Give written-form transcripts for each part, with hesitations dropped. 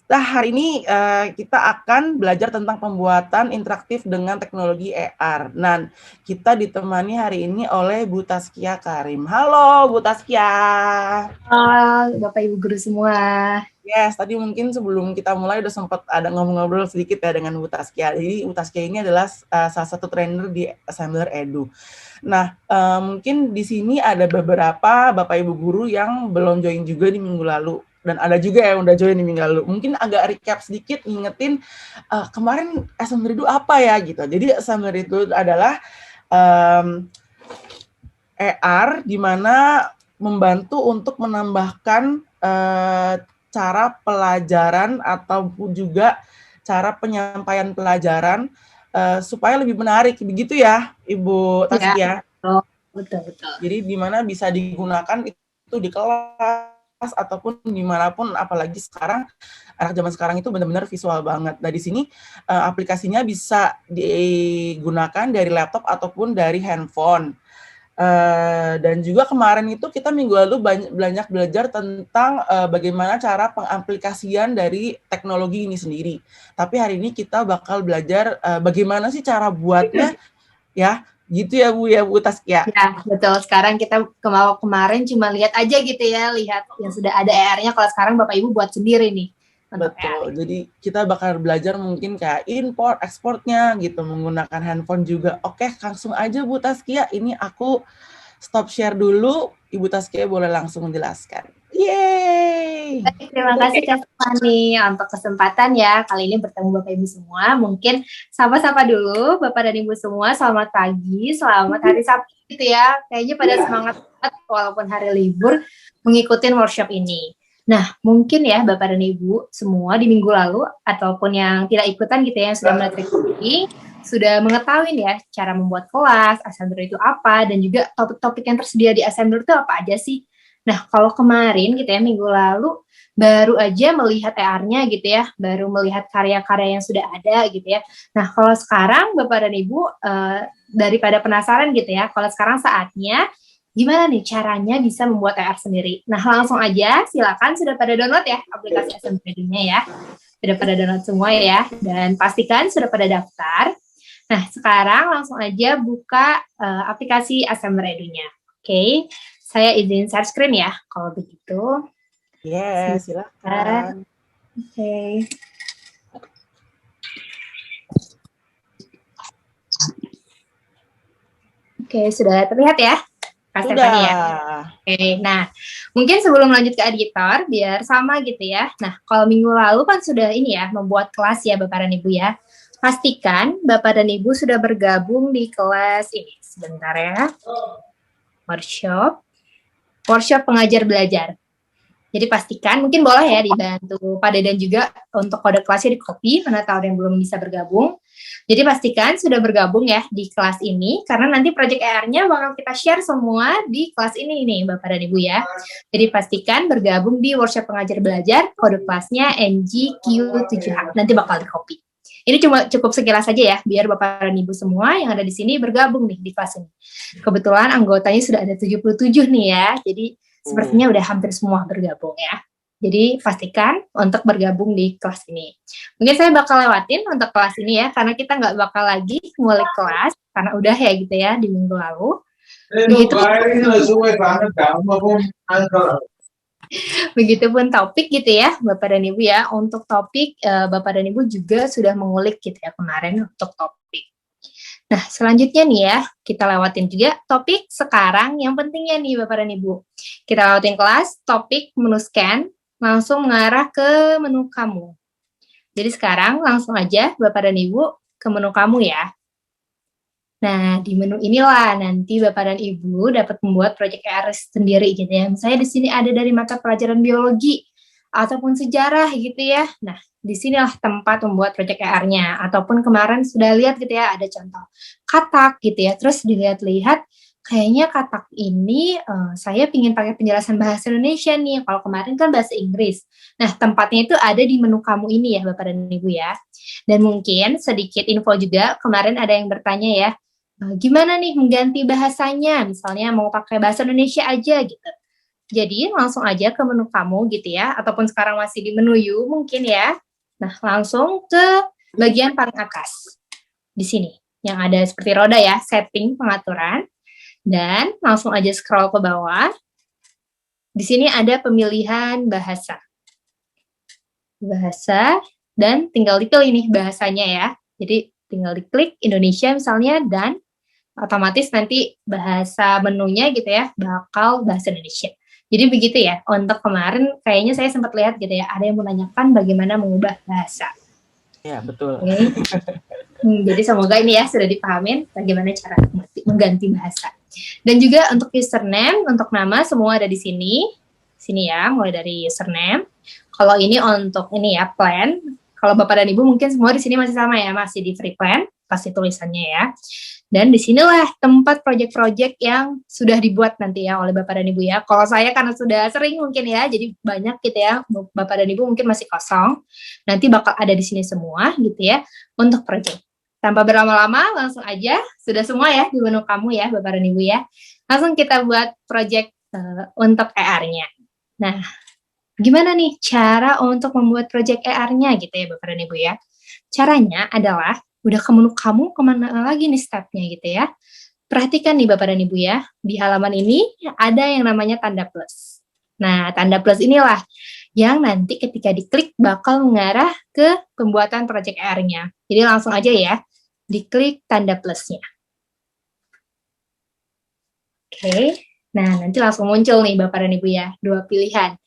Nah, hari ini kita akan belajar tentang pembuatan interaktif dengan teknologi AR. Nah, kita ditemani hari ini oleh Bu Taskia Karim. Halo, Bu Taskia. Halo, Bapak Ibu Guru semua. Yes, tadi mungkin sebelum kita mulai udah sempat ada ngobrol-ngobrol sedikit ya dengan Bu Taskia. Jadi Bu Taskia ini adalah salah satu trainer di Assembler Edu. Nah, mungkin di sini ada beberapa Bapak Ibu guru yang belum join juga di minggu lalu. Dan ada juga yang udah join di minggu lalu. Mungkin agak recap sedikit, ngingetin kemarin Assembler Edu apa ya gitu. Jadi Assembler Edu adalah AR di mana membantu untuk menambahkan cara pelajaran ataupun juga cara penyampaian pelajaran supaya lebih menarik, begitu ya, Ibu Taskia? Ya, betul. Jadi di mana bisa digunakan itu di kelas ataupun dimanapun, apalagi sekarang anak zaman sekarang itu benar-benar visual banget. Nah di sini aplikasinya bisa digunakan dari laptop ataupun dari handphone. Dan juga kemarin itu kita minggu lalu banyak belajar tentang bagaimana cara pengaplikasian dari teknologi ini sendiri. Tapi hari ini kita bakal belajar bagaimana sih cara buatnya, ya gitu ya Bu Taskia. Ya, betul. Sekarang kita kemarin cuma lihat aja gitu ya, lihat yang sudah ada AR-nya. Kalau sekarang Bapak Ibu buat sendiri nih untuk AR. Betul. Jadi kita bakal belajar mungkin kayak import, ekspornya gitu menggunakan handphone juga. Oke, langsung aja Bu Taskia. Ini aku stop share dulu. Ibu Taskia boleh langsung menjelaskan. Yeay! Baik, terima kasih Kak Fani untuk kesempatan ya kali ini bertemu Bapak Ibu semua. Mungkin sapa-sapa dulu Bapak dan Ibu semua. Selamat pagi, selamat hari Sabtu gitu ya. Kayaknya pada semangat banget walaupun hari libur mengikuti workshop ini. Nah, mungkin ya Bapak dan Ibu semua di minggu lalu ataupun yang tidak ikutan gitu ya, yang sudah mengikuti, sudah mengetahui ya cara membuat kelas, Assembler itu apa, dan juga topik-topik yang tersedia di Assembler itu apa aja sih. Nah, kalau kemarin gitu ya, minggu lalu, baru aja melihat AR-nya gitu ya, baru melihat karya-karya yang sudah ada gitu ya. Nah, kalau sekarang Bapak dan Ibu, daripada penasaran gitu ya, kalau sekarang saatnya, gimana nih caranya bisa membuat AR sendiri? Nah, langsung aja, silakan sudah pada download ya aplikasi Assembly-nya ya. Sudah pada download semua ya, dan pastikan sudah pada daftar. Nah, sekarang langsung aja buka aplikasi Assembler Edu-nya. Oke, saya izin share screen ya, kalau begitu. Yes, silakan. Oke. Oke, sudah terlihat ya, Kak Stefani ya? Oke, nah mungkin sebelum lanjut ke editor, biar sama gitu ya. Nah, kalau minggu lalu kan sudah ini ya, membuat kelas ya Bapak dan Ibu ya. Pastikan Bapak dan Ibu sudah bergabung di kelas ini. Sebentar ya. Workshop pengajar belajar. Jadi pastikan, mungkin boleh ya dibantu Pak Dedan juga untuk kode kelasnya di copy, mana tahu yang belum bisa bergabung. Jadi pastikan sudah bergabung ya di kelas ini, karena nanti project AR-nya bakal kita share semua di kelas ini nih Bapak dan Ibu ya. Jadi pastikan bergabung di workshop pengajar belajar, kode kelasnya NGQ7H, nanti bakal di copy. Ini cuma cukup sekilas saja ya, biar Bapak dan Ibu semua yang ada di sini bergabung nih di kelas ini. Kebetulan anggotanya sudah ada 77 nih ya, jadi sepertinya udah hampir semua bergabung ya. Jadi pastikan untuk bergabung di kelas ini. Mungkin saya bakal lewatin untuk kelas ini ya, karena kita nggak bakal lagi mulai kelas, karena udah ya gitu ya di minggu lalu. Begitupun topik gitu ya, Bapak dan Ibu ya. Untuk topik, Bapak dan Ibu juga sudah mengulik gitu ya kemarin untuk topik. Nah, selanjutnya nih ya, kita lewatin juga topik sekarang yang pentingnya nih Bapak dan Ibu. Kita lewatin kelas, topik menu scan, langsung mengarah ke menu kamu. Jadi sekarang langsung aja Bapak dan Ibu ke menu kamu ya. Nah, di menu inilah nanti Bapak dan Ibu dapat membuat proyek AR sendiri gitu ya. Misalnya di sini ada dari mata pelajaran biologi ataupun sejarah gitu ya. Nah, di sinilah tempat membuat proyek AR-nya. Ataupun kemarin sudah lihat gitu ya, ada contoh katak gitu ya. Terus dilihat-lihat, kayaknya katak ini saya ingin pakai penjelasan bahasa Indonesia nih. Kalau kemarin kan bahasa Inggris. Nah, tempatnya itu ada di menu kamu ini ya, Bapak dan Ibu ya. Dan mungkin sedikit info juga, kemarin ada yang bertanya ya, gimana nih mengganti bahasanya, misalnya mau pakai bahasa Indonesia aja gitu. Jadi langsung aja ke menu kamu gitu ya, ataupun sekarang masih di menu You mungkin ya. Nah, langsung ke bagian paling atas. Di sini, yang ada seperti roda ya, setting pengaturan. Dan langsung aja scroll ke bawah. Di sini ada pemilihan bahasa. Bahasa, dan tinggal dipilih nih bahasanya ya. Jadi tinggal diklik Indonesia misalnya, dan otomatis nanti bahasa menunya gitu ya, bakal bahasa Indonesia. Jadi begitu ya, untuk kemarin kayaknya saya sempat lihat gitu ya, ada yang menanyakan bagaimana mengubah bahasa. Ya, betul. Okay. Jadi semoga ini ya sudah dipahamin bagaimana cara mengganti bahasa. Dan juga untuk username, untuk nama semua ada di sini. Sini ya, mulai dari username. Kalau ini untuk ini ya, plan. Kalau Bapak dan Ibu mungkin semua di sini masih sama ya, masih di free plan, pasti tulisannya ya. Dan disinilah tempat project-project yang sudah dibuat nanti ya oleh Bapak dan Ibu ya. Kalau saya karena sudah sering mungkin ya, jadi banyak gitu ya, Bapak dan Ibu mungkin masih kosong. Nanti bakal ada di sini semua gitu ya, untuk project. Tanpa berlama-lama, langsung aja, sudah semua ya di menu kamu ya, Bapak dan Ibu ya. Langsung kita buat project untuk ER-nya. Nah, gimana nih cara untuk membuat project ER-nya gitu ya, Bapak dan Ibu ya. Caranya adalah, udah ke menu kamu, kemana lagi nih step-nya gitu ya. Perhatikan nih Bapak dan Ibu ya, di halaman ini ada yang namanya tanda plus. Nah, tanda plus inilah yang nanti ketika diklik bakal mengarah ke pembuatan project ER-nya. Jadi langsung aja ya, diklik tanda plusnya. Oke, nah nanti langsung muncul nih Bapak dan Ibu ya, dua pilihan.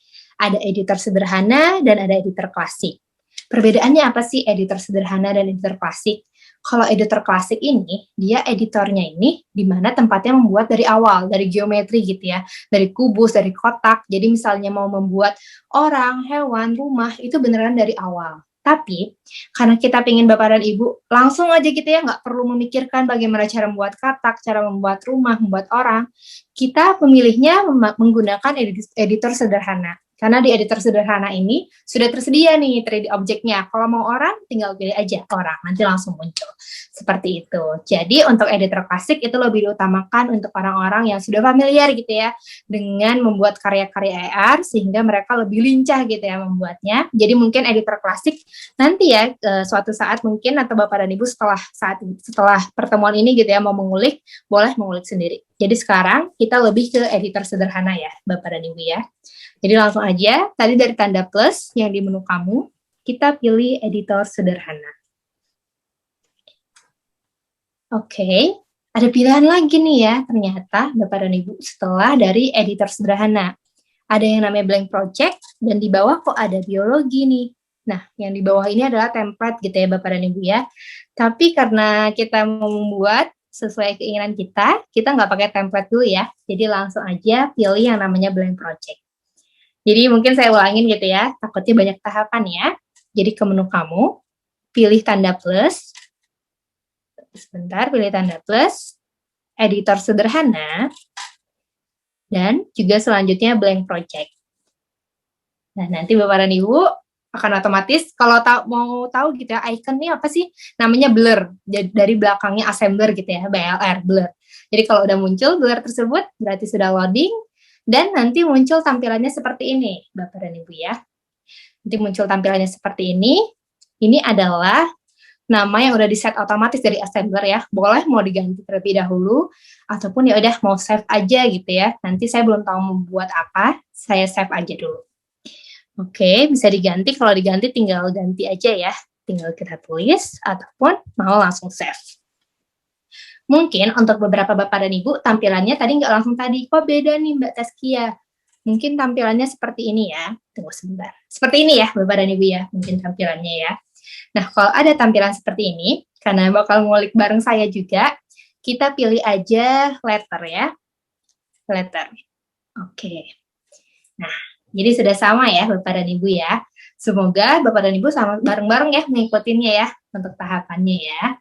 Ada editor sederhana dan ada editor klasik. Perbedaannya apa sih editor sederhana dan editor klasik? Kalau editor klasik ini, dia editornya ini di mana tempatnya membuat dari awal, dari geometri gitu ya, dari kubus, dari kotak. Jadi misalnya mau membuat orang, hewan, rumah, itu beneran dari awal. Tapi, karena kita pengen Bapak dan Ibu langsung aja gitu ya, nggak perlu memikirkan bagaimana cara membuat katak, cara membuat rumah, membuat orang, kita pemilihnya menggunakan editor sederhana. Karena di editor sederhana ini sudah tersedia nih 3D objeknya. Kalau mau orang, tinggal pilih aja orang, nanti langsung muncul. Seperti itu. Jadi untuk editor klasik itu lebih diutamakan untuk orang-orang yang sudah familiar gitu ya dengan membuat karya-karya AR sehingga mereka lebih lincah gitu ya membuatnya. Jadi mungkin editor klasik nanti ya suatu saat mungkin atau Bapak dan Ibu setelah pertemuan ini gitu ya mau mengulik, boleh mengulik sendiri. Jadi sekarang kita lebih ke editor sederhana ya Bapak dan Ibu ya. Jadi langsung aja, tadi dari tanda plus yang di menu kamu, kita pilih editor sederhana. Oke, ada pilihan lagi nih ya, ternyata Bapak dan Ibu setelah dari editor sederhana. Ada yang namanya blank project, dan di bawah kok ada biologi nih. Nah, yang di bawah ini adalah template gitu ya Bapak dan Ibu ya. Tapi karena kita mau membuat sesuai keinginan kita nggak pakai template dulu ya. Jadi langsung aja pilih yang namanya blank project. Jadi mungkin saya ulangin gitu ya, takutnya banyak tahapan ya. Jadi ke menu kamu, pilih tanda plus. Sebentar, pilih tanda plus. Editor sederhana. Dan juga selanjutnya blank project. Nah, nanti Bapak dan Ibu akan otomatis, kalau mau tahu gitu ya, icon ini apa sih? Namanya blur. Dari belakangnya assembler gitu ya, BLR, blur. Jadi kalau udah muncul blur tersebut, berarti sudah loading. Dan nanti muncul tampilannya seperti ini, Bapak dan Ibu ya. Nanti muncul tampilannya seperti ini. Ini adalah nama yang udah di-set otomatis dari assembler ya. Boleh mau diganti terlebih dahulu, ataupun ya udah mau save aja gitu ya. Nanti saya belum tahu membuat apa, saya save aja dulu. Oke, bisa diganti. Kalau diganti tinggal ganti aja ya. Tinggal kita tulis, ataupun mau langsung save. Mungkin untuk beberapa Bapak dan Ibu, tampilannya tadi nggak langsung tadi. Kok beda nih Mbak Taskia? Mungkin tampilannya seperti ini ya. Tunggu sebentar. Seperti ini ya Bapak dan Ibu ya. Mungkin tampilannya ya. Nah, kalau ada tampilan seperti ini, karena bakal ngulik bareng saya juga, kita pilih aja letter ya. Letter. Oke. Nah, jadi sudah sama ya Bapak dan Ibu ya. Semoga Bapak dan Ibu sama bareng-bareng ya mengikutinya ya untuk tahapannya ya.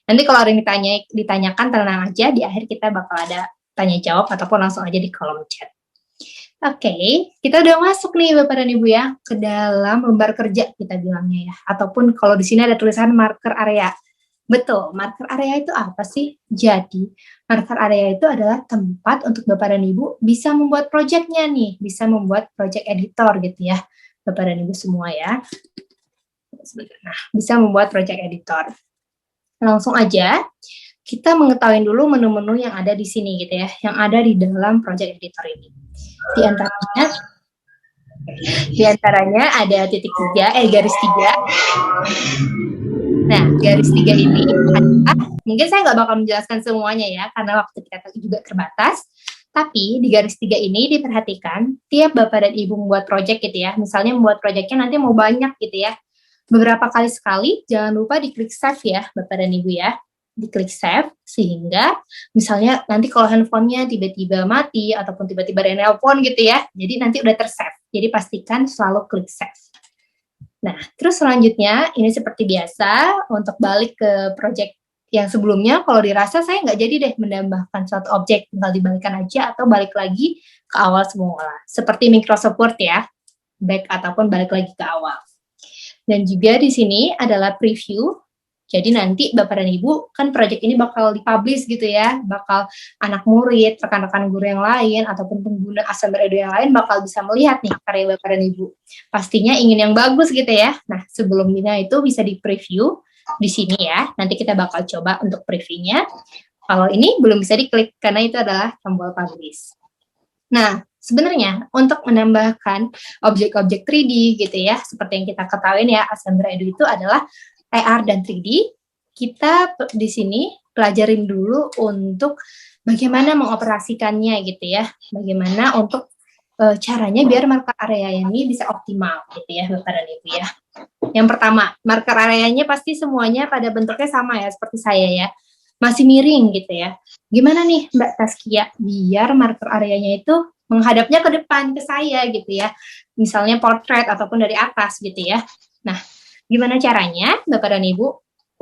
Nanti kalau ada yang ditanyakan, tenang aja, di akhir kita bakal ada tanya jawab ataupun langsung aja di kolom chat. Oke, kita udah masuk nih Bapak dan Ibu ya, ke dalam lembar kerja kita bilangnya ya. Ataupun kalau di sini ada tulisan marker area. Betul, marker area itu apa sih? Jadi, marker area itu adalah tempat untuk Bapak dan Ibu bisa membuat proyeknya nih, bisa membuat project editor gitu ya, Bapak dan Ibu semua ya. Nah, bisa membuat project editor. Langsung aja, kita mengetahui dulu menu-menu yang ada di sini gitu ya, yang ada di dalam project editor ini. Di antaranya ada garis 3. Nah, garis 3 ini mungkin saya nggak bakal menjelaskan semuanya ya, karena waktu kita juga terbatas. Tapi di garis 3 ini diperhatikan, tiap Bapak dan Ibu membuat project gitu ya, misalnya membuat projectnya nanti mau banyak gitu ya, beberapa kali sekali, jangan lupa diklik save ya, Bapak dan Ibu ya. Diklik save, sehingga misalnya nanti kalau handphonenya tiba-tiba mati, ataupun tiba-tiba ada nelpon gitu ya, jadi nanti udah tersave. Jadi pastikan selalu klik save. Nah, terus selanjutnya, ini seperti biasa, untuk balik ke project yang sebelumnya, kalau dirasa saya nggak jadi deh menambahkan suatu objek, tinggal dibalikan aja atau balik lagi ke awal semula. Seperti Microsoft Word ya, back ataupun balik lagi ke awal. Dan juga di sini adalah preview, jadi nanti Bapak dan Ibu, kan project ini bakal dipublish gitu ya, bakal anak murid, rekan-rekan guru yang lain, ataupun pengguna Assemble Edu yang lain bakal bisa melihat nih karya Bapak dan Ibu. Pastinya ingin yang bagus gitu ya. Nah, sebelumnya itu bisa di-preview di sini ya, nanti kita bakal coba untuk previewnya. Kalau ini belum bisa diklik, karena itu adalah tombol publish. Nah, sebenarnya untuk menambahkan objek-objek 3D gitu ya, seperti yang kita ketahui ya, Assemble Edu itu adalah AR dan 3D, kita di sini pelajarin dulu untuk bagaimana mengoperasikannya gitu ya, bagaimana untuk caranya biar marker area ini bisa optimal gitu ya, Bapak dan Ibu ya. Yang pertama, marker areanya pasti semuanya pada bentuknya sama ya, seperti saya ya, masih miring gitu ya. Gimana nih Mbak Taskia, biar marker areanya itu menghadapnya ke depan, ke saya gitu ya, misalnya portrait ataupun dari atas gitu ya. Nah, gimana caranya, Bapak dan Ibu,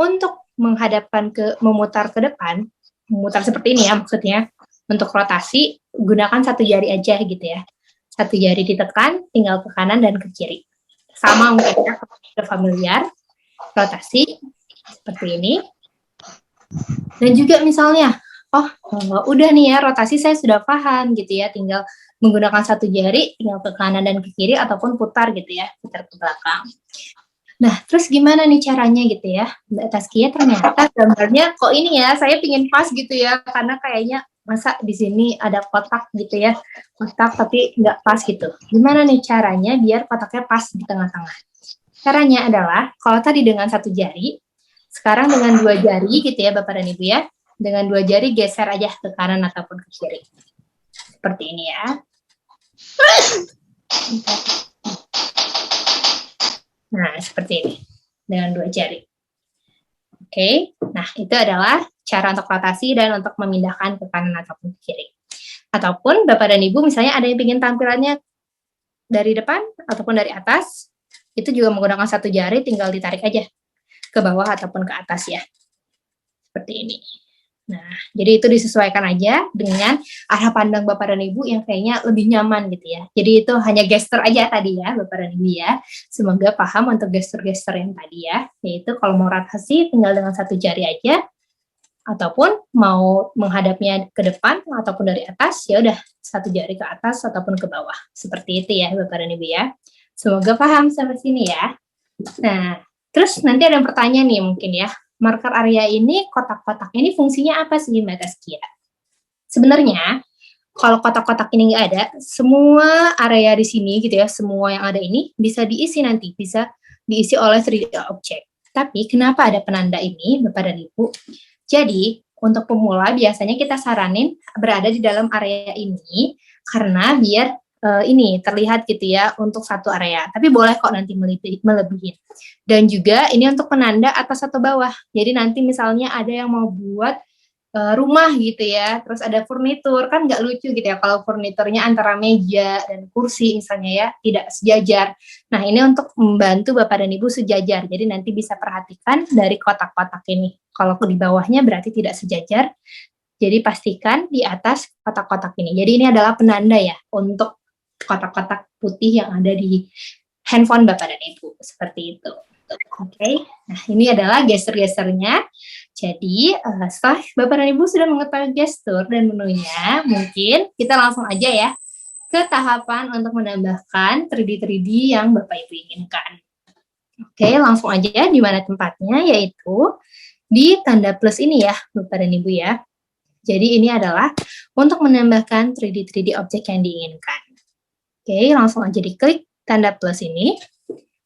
untuk memutar ke depan, memutar seperti ini ya maksudnya, untuk rotasi, gunakan satu jari aja gitu ya. Satu jari ditekan, tinggal ke kanan dan ke kiri. Sama mungkin ya, sudah familiar, rotasi, seperti ini. Dan juga misalnya, udah nih ya, rotasi saya sudah paham gitu ya, tinggal menggunakan satu jari, tinggal ke kanan dan ke kiri, ataupun putar gitu ya, putar ke belakang. Nah, terus gimana nih caranya gitu ya, Mbak Taskia, ternyata gambarnya kok ini ya, saya pingin pas gitu ya, karena kayaknya masa di sini ada kotak gitu ya, kotak tapi nggak pas gitu. Gimana nih caranya biar kotaknya pas di tengah-tengah? Caranya adalah, kalau tadi dengan satu jari, sekarang dengan 2 jari gitu ya Bapak dan Ibu ya, dengan 2 jari geser aja ke kanan ataupun ke kiri. Seperti ini ya. Nah, seperti ini, dengan 2 jari. Oke, nah itu adalah cara untuk rotasi dan untuk memindahkan ke kanan ataupun ke kiri. Ataupun Bapak dan Ibu misalnya ada yang ingin tampilannya dari depan ataupun dari atas, itu juga menggunakan satu jari, tinggal ditarik aja ke bawah ataupun ke atas ya. Seperti ini. Nah, jadi itu disesuaikan aja dengan arah pandang Bapak dan Ibu yang kayaknya lebih nyaman gitu ya. Jadi itu hanya gestur aja tadi ya, Bapak dan Ibu ya. Semoga paham untuk gestur-gestur yang tadi ya. Yaitu kalau mau rotasi tinggal dengan satu jari aja, ataupun mau menghadapnya ke depan ataupun dari atas, ya udah satu jari ke atas ataupun ke bawah. Seperti itu ya, Bapak dan Ibu ya. Semoga paham sampai sini ya. Nah, terus nanti ada pertanyaan nih mungkin ya. Marker area ini, kotak-kotaknya ini fungsinya apa sih Mbak Taskia? Sebenarnya, kalau kotak-kotak ini nggak ada, semua area di sini gitu ya, semua yang ada ini bisa diisi nanti, bisa diisi oleh 3D object. Tapi kenapa ada penanda ini, Bapak dan Ibu? Jadi, untuk pemula biasanya kita saranin berada di dalam area ini, karena biar ini terlihat gitu ya untuk satu area, tapi boleh kok nanti melebihin. Dan juga ini untuk penanda atas atau bawah, jadi nanti misalnya ada yang mau buat rumah gitu ya, terus ada furnitur, kan nggak lucu gitu ya kalau furniturnya antara meja dan kursi misalnya ya, tidak sejajar. Nah ini untuk membantu Bapak dan Ibu sejajar, jadi nanti bisa perhatikan dari kotak-kotak ini, kalau di bawahnya berarti tidak sejajar, jadi pastikan di atas kotak-kotak ini. Jadi ini adalah penanda ya untuk kotak-kotak putih yang ada di handphone Bapak dan Ibu, seperti itu. Oke, nah ini adalah gestur-gesturnya. Jadi setelah Bapak dan Ibu sudah mengetahui gestur dan menunya, mungkin kita langsung aja ya ke tahapan untuk menambahkan 3D yang Bapak Ibu inginkan. Oke, langsung aja di mana tempatnya, yaitu di tanda plus ini ya, Bapak dan Ibu ya. Jadi ini adalah untuk menambahkan 3D objek yang diinginkan. Oke, langsung aja diklik tanda plus ini.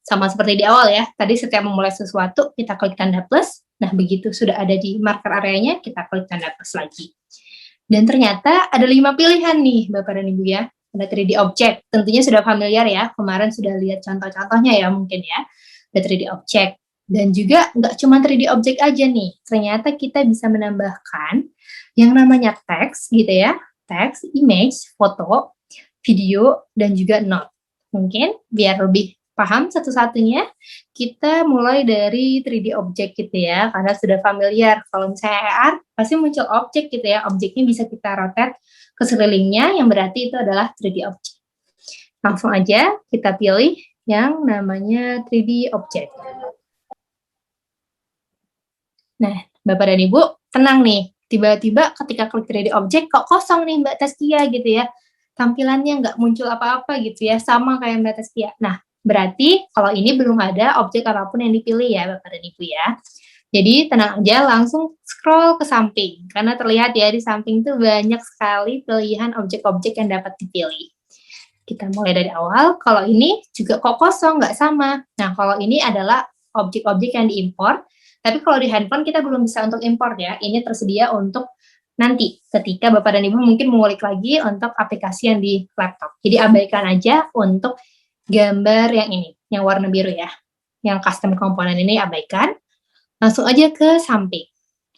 Sama seperti di awal ya, tadi setiap memulai sesuatu, kita klik tanda plus. Nah, begitu sudah ada di marker areanya, kita klik tanda plus lagi. Dan ternyata ada 5 pilihan nih, Bapak dan Ibu ya. Ada 3D object, tentunya sudah familiar ya, kemarin sudah lihat contoh-contohnya ya mungkin ya. Ada 3D object. Dan juga nggak cuma 3D object aja nih, ternyata kita bisa menambahkan yang namanya teks gitu ya, teks, image, foto, video, dan juga note. Mungkin biar lebih paham satu-satunya, kita mulai dari 3D object gitu ya, karena sudah familiar. Kalau misalnya AR, pasti muncul objek gitu ya, objeknya bisa kita rotate ke sekelilingnya, yang berarti itu adalah 3D object. Langsung aja kita pilih yang namanya 3D object. Nah, Bapak dan Ibu, tenang nih, tiba-tiba ketika klik 3D object, kok kosong nih Mbak Taskia gitu ya, tampilannya nggak muncul apa-apa gitu ya, sama kayak Mbak Taskia. Nah, berarti kalau ini belum ada objek apapun yang dipilih ya Bapak dan Ibu ya. Jadi tenang aja, langsung scroll ke samping, karena terlihat ya di samping tuh banyak sekali pilihan objek-objek yang dapat dipilih. Kita mulai dari awal, kalau ini juga kok kosong, nggak sama. Nah, kalau ini adalah objek-objek yang diimpor, tapi kalau di handphone kita belum bisa untuk import ya, ini tersedia untuk nanti ketika Bapak dan Ibu mungkin mengulik lagi untuk aplikasi yang di laptop. Jadi abaikan aja untuk gambar yang ini, yang warna biru ya. Yang custom komponen ini abaikan. Langsung aja ke samping.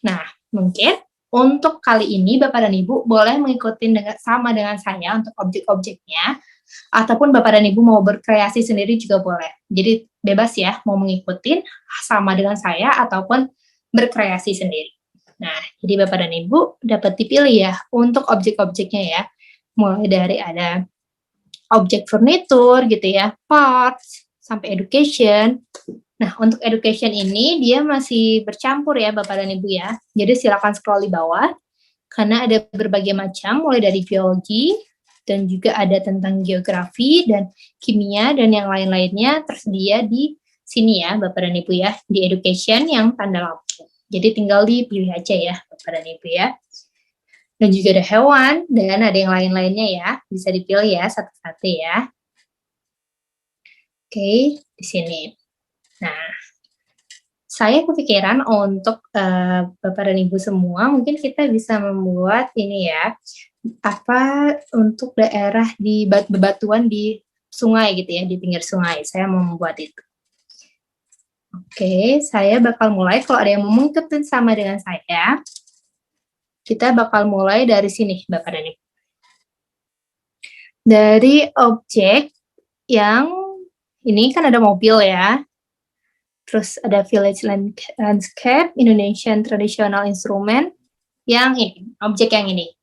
Nah, mungkin untuk kali ini Bapak dan Ibu boleh mengikuti sama dengan saya untuk objek-objeknya, ataupun Bapak dan Ibu mau berkreasi sendiri juga boleh. Jadi bebas ya, mau mengikuti sama dengan saya ataupun berkreasi sendiri. Nah, jadi Bapak dan Ibu dapat dipilih ya untuk objek-objeknya ya. Mulai dari ada objek furniture gitu ya, parts, sampai education. Nah, untuk education ini dia masih bercampur ya Bapak dan Ibu ya. Jadi silakan scroll di bawah, karena ada berbagai macam, mulai dari biologi, dan juga ada tentang geografi, dan kimia, dan yang lain-lainnya tersedia di sini ya Bapak dan Ibu ya, di education yang tanda lampu. Jadi tinggal dipilih aja ya Bapak dan Ibu ya. Dan juga ada hewan, dan ada yang lain-lainnya ya, bisa dipilih ya satu-satu ya. Oke, di sini. Nah, saya kepikiran untuk Bapak dan Ibu semua, mungkin kita bisa membuat ini ya, apa untuk daerah di bebatuan di sungai gitu ya, di pinggir sungai. Saya mau membuat itu. Oke, saya bakal mulai. Kalau ada yang mau mengikuti sama dengan saya, kita bakal mulai dari sini, Bapak dan Ibu. Dari objek yang ini kan ada mobil ya. Terus ada village landscape, Indonesian traditional instrument, yang ini, objek yang ini.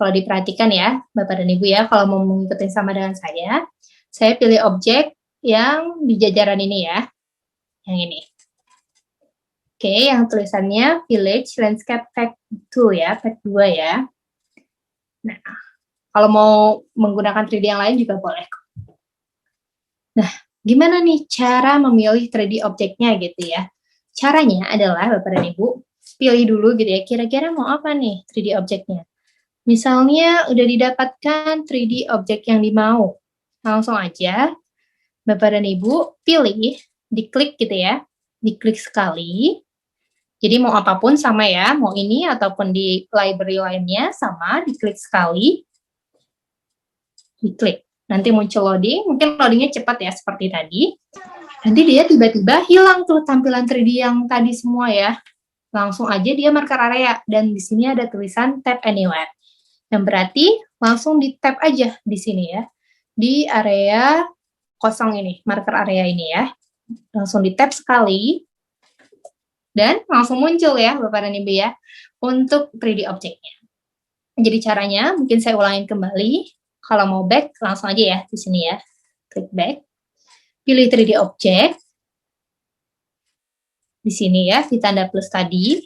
Kalau diperhatikan ya, Bapak dan Ibu ya, kalau mau mengikuti sama dengan saya pilih objek yang di jajaran ini ya, yang ini. Oke, yang tulisannya village landscape pack 2 ya, pack 2 ya. Nah, kalau mau menggunakan 3D yang lain juga boleh. Nah, gimana nih cara memilih 3D objeknya gitu ya? Caranya adalah Bapak dan Ibu pilih dulu gitu ya, kira-kira mau apa nih 3D objeknya. Misalnya udah didapatkan 3D objek yang dimau, langsung aja Bapak dan Ibu pilih, diklik gitu ya, diklik sekali. Jadi mau apapun sama ya, mau ini ataupun di library lainnya sama, diklik sekali, diklik. Nanti muncul loading, mungkin loadingnya cepat ya seperti tadi. Nanti dia tiba-tiba hilang tuh tampilan 3D yang tadi semua ya. Langsung aja dia marker area, dan di sini ada tulisan tap anywhere. Yang berarti langsung di tap aja di sini ya. Di area kosong ini, marker area ini ya. Langsung di tap sekali. Dan langsung muncul ya Bapak dan Ibu ya, untuk 3D objeknya. Jadi caranya, mungkin saya ulangin kembali. Kalau mau back, langsung aja ya di sini ya. Klik back. Pilih 3D object. di sini ya, di tanda plus tadi,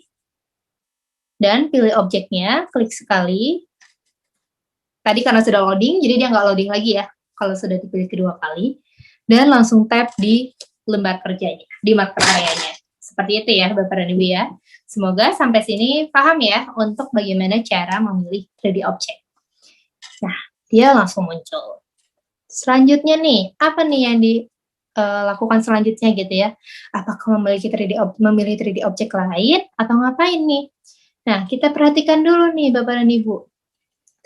dan pilih objeknya, klik sekali. Tadi karena sudah loading, jadi dia nggak loading lagi ya, kalau sudah dipilih kedua kali. Dan langsung tap di lembar kerjanya, di marker areanya. Seperti itu ya, Bapak dan Ibu ya. Semoga sampai sini paham ya, untuk bagaimana cara memilih 3D object. Nah, dia langsung muncul. Selanjutnya nih, apa nih yang dilakukan selanjutnya gitu ya? Apakah memilih 3D object lain atau ngapain nih? Nah, kita perhatikan dulu nih Bapak dan Ibu.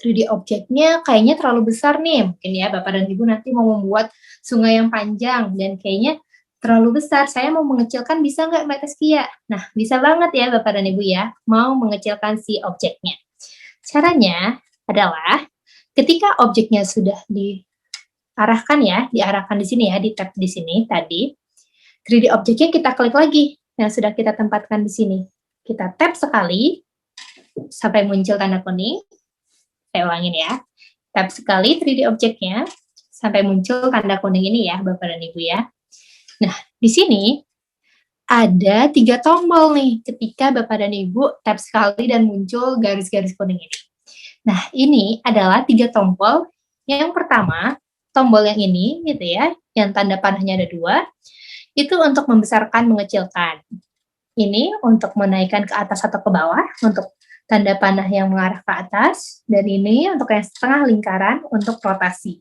3D objeknya kayaknya terlalu besar nih. Mungkin ya Bapak dan Ibu nanti mau membuat sungai yang panjang dan kayaknya terlalu besar. Saya mau mengecilkan, bisa nggak Mbak Taskia? Nah, bisa banget ya Bapak dan Ibu ya, mau mengecilkan si objeknya. Caranya adalah ketika objeknya sudah diarahkan ya, diarahkan di sini ya, di tab di sini tadi, 3D objeknya kita klik lagi yang sudah kita tempatkan di sini. Kita tap sekali sampai muncul tanda kuning. Saya ulangin ya. Tap sekali 3D objeknya sampai muncul tanda kuning ini ya, Bapak dan Ibu ya. Nah, di sini ada 3 tombol nih ketika Bapak dan Ibu tap sekali dan muncul garis-garis kuning ini. Nah, ini adalah 3 tombol. Yang pertama, tombol yang ini gitu ya, yang tanda panahnya ada 2, itu untuk membesarkan, mengecilkan. Ini untuk menaikkan ke atas atau ke bawah, untuk tanda panah yang mengarah ke atas, dan ini untuk yang setengah lingkaran untuk rotasi.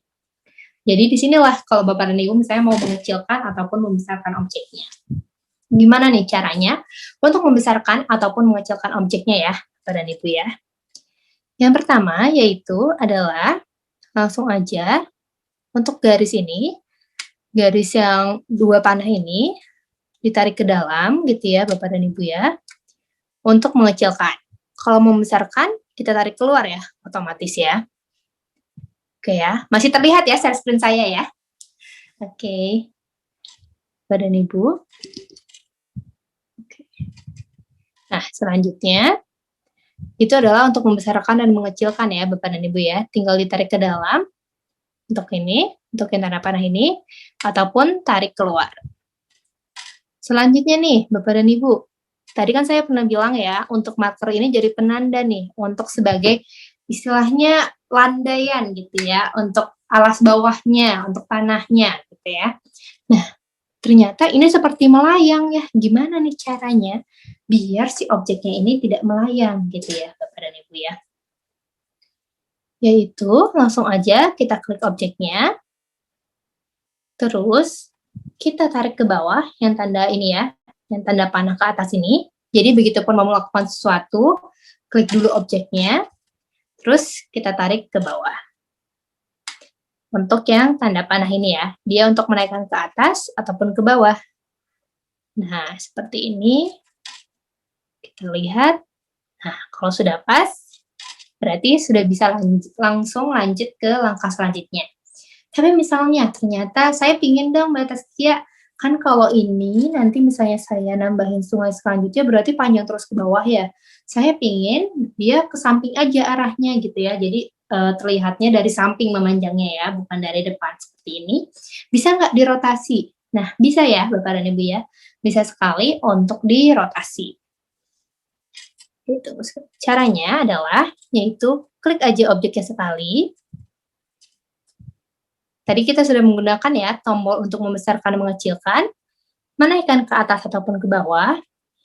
Jadi disinilah kalau Bapak dan Ibu misalnya mau mengecilkan ataupun membesarkan objeknya. Gimana nih caranya untuk membesarkan ataupun mengecilkan objeknya ya, Bapak dan Ibu ya. Yang pertama yaitu adalah langsung aja untuk garis ini, garis yang 2 panah ini ditarik ke dalam gitu ya Bapak dan Ibu ya, untuk mengecilkan. Kalau membesarkan kita tarik keluar ya, otomatis ya. Oke ya, masih terlihat ya share screen saya ya. Oke, Bapak dan Ibu. Oke. Nah, selanjutnya itu adalah untuk membesarkan dan mengecilkan ya Bapak dan Ibu ya. Tinggal ditarik ke dalam untuk ini, untuk yang tanda panah ini, ataupun tarik keluar. Selanjutnya nih Bapak dan Ibu, tadi kan saya pernah bilang ya, untuk marker ini jadi penanda nih, untuk sebagai istilahnya landaian gitu ya, untuk alas bawahnya, untuk tanahnya gitu ya. Nah, ternyata ini seperti melayang ya. Gimana nih caranya biar si objeknya ini tidak melayang gitu ya, Bapak dan Ibu ya. Yaitu langsung aja kita klik objeknya, terus kita tarik ke bawah yang tanda ini ya, yang tanda panah ke atas ini. Jadi begitu pun mau melakukan sesuatu, klik dulu objeknya, terus kita tarik ke bawah. Untuk yang tanda panah ini ya, dia untuk menaikkan ke atas ataupun ke bawah. Nah, seperti ini. Kita lihat. Nah, kalau sudah pas, berarti sudah bisa langsung lanjut ke langkah selanjutnya. Tapi misalnya, ternyata saya pingin dong Mbak Taskia, kan kalau ini nanti misalnya saya nambahin sungai selanjutnya berarti panjang terus ke bawah ya. Saya pingin dia ke samping aja arahnya gitu ya. Jadi terlihatnya dari samping memanjangnya ya, bukan dari depan seperti ini. Bisa nggak dirotasi? Nah, bisa ya Bapak dan Ibu ya. Bisa sekali untuk dirotasi. Itu. Caranya adalah, yaitu klik aja objeknya sekali. Tadi kita sudah menggunakan ya tombol untuk membesarkan dan mengecilkan, menaikkan ke atas ataupun ke bawah.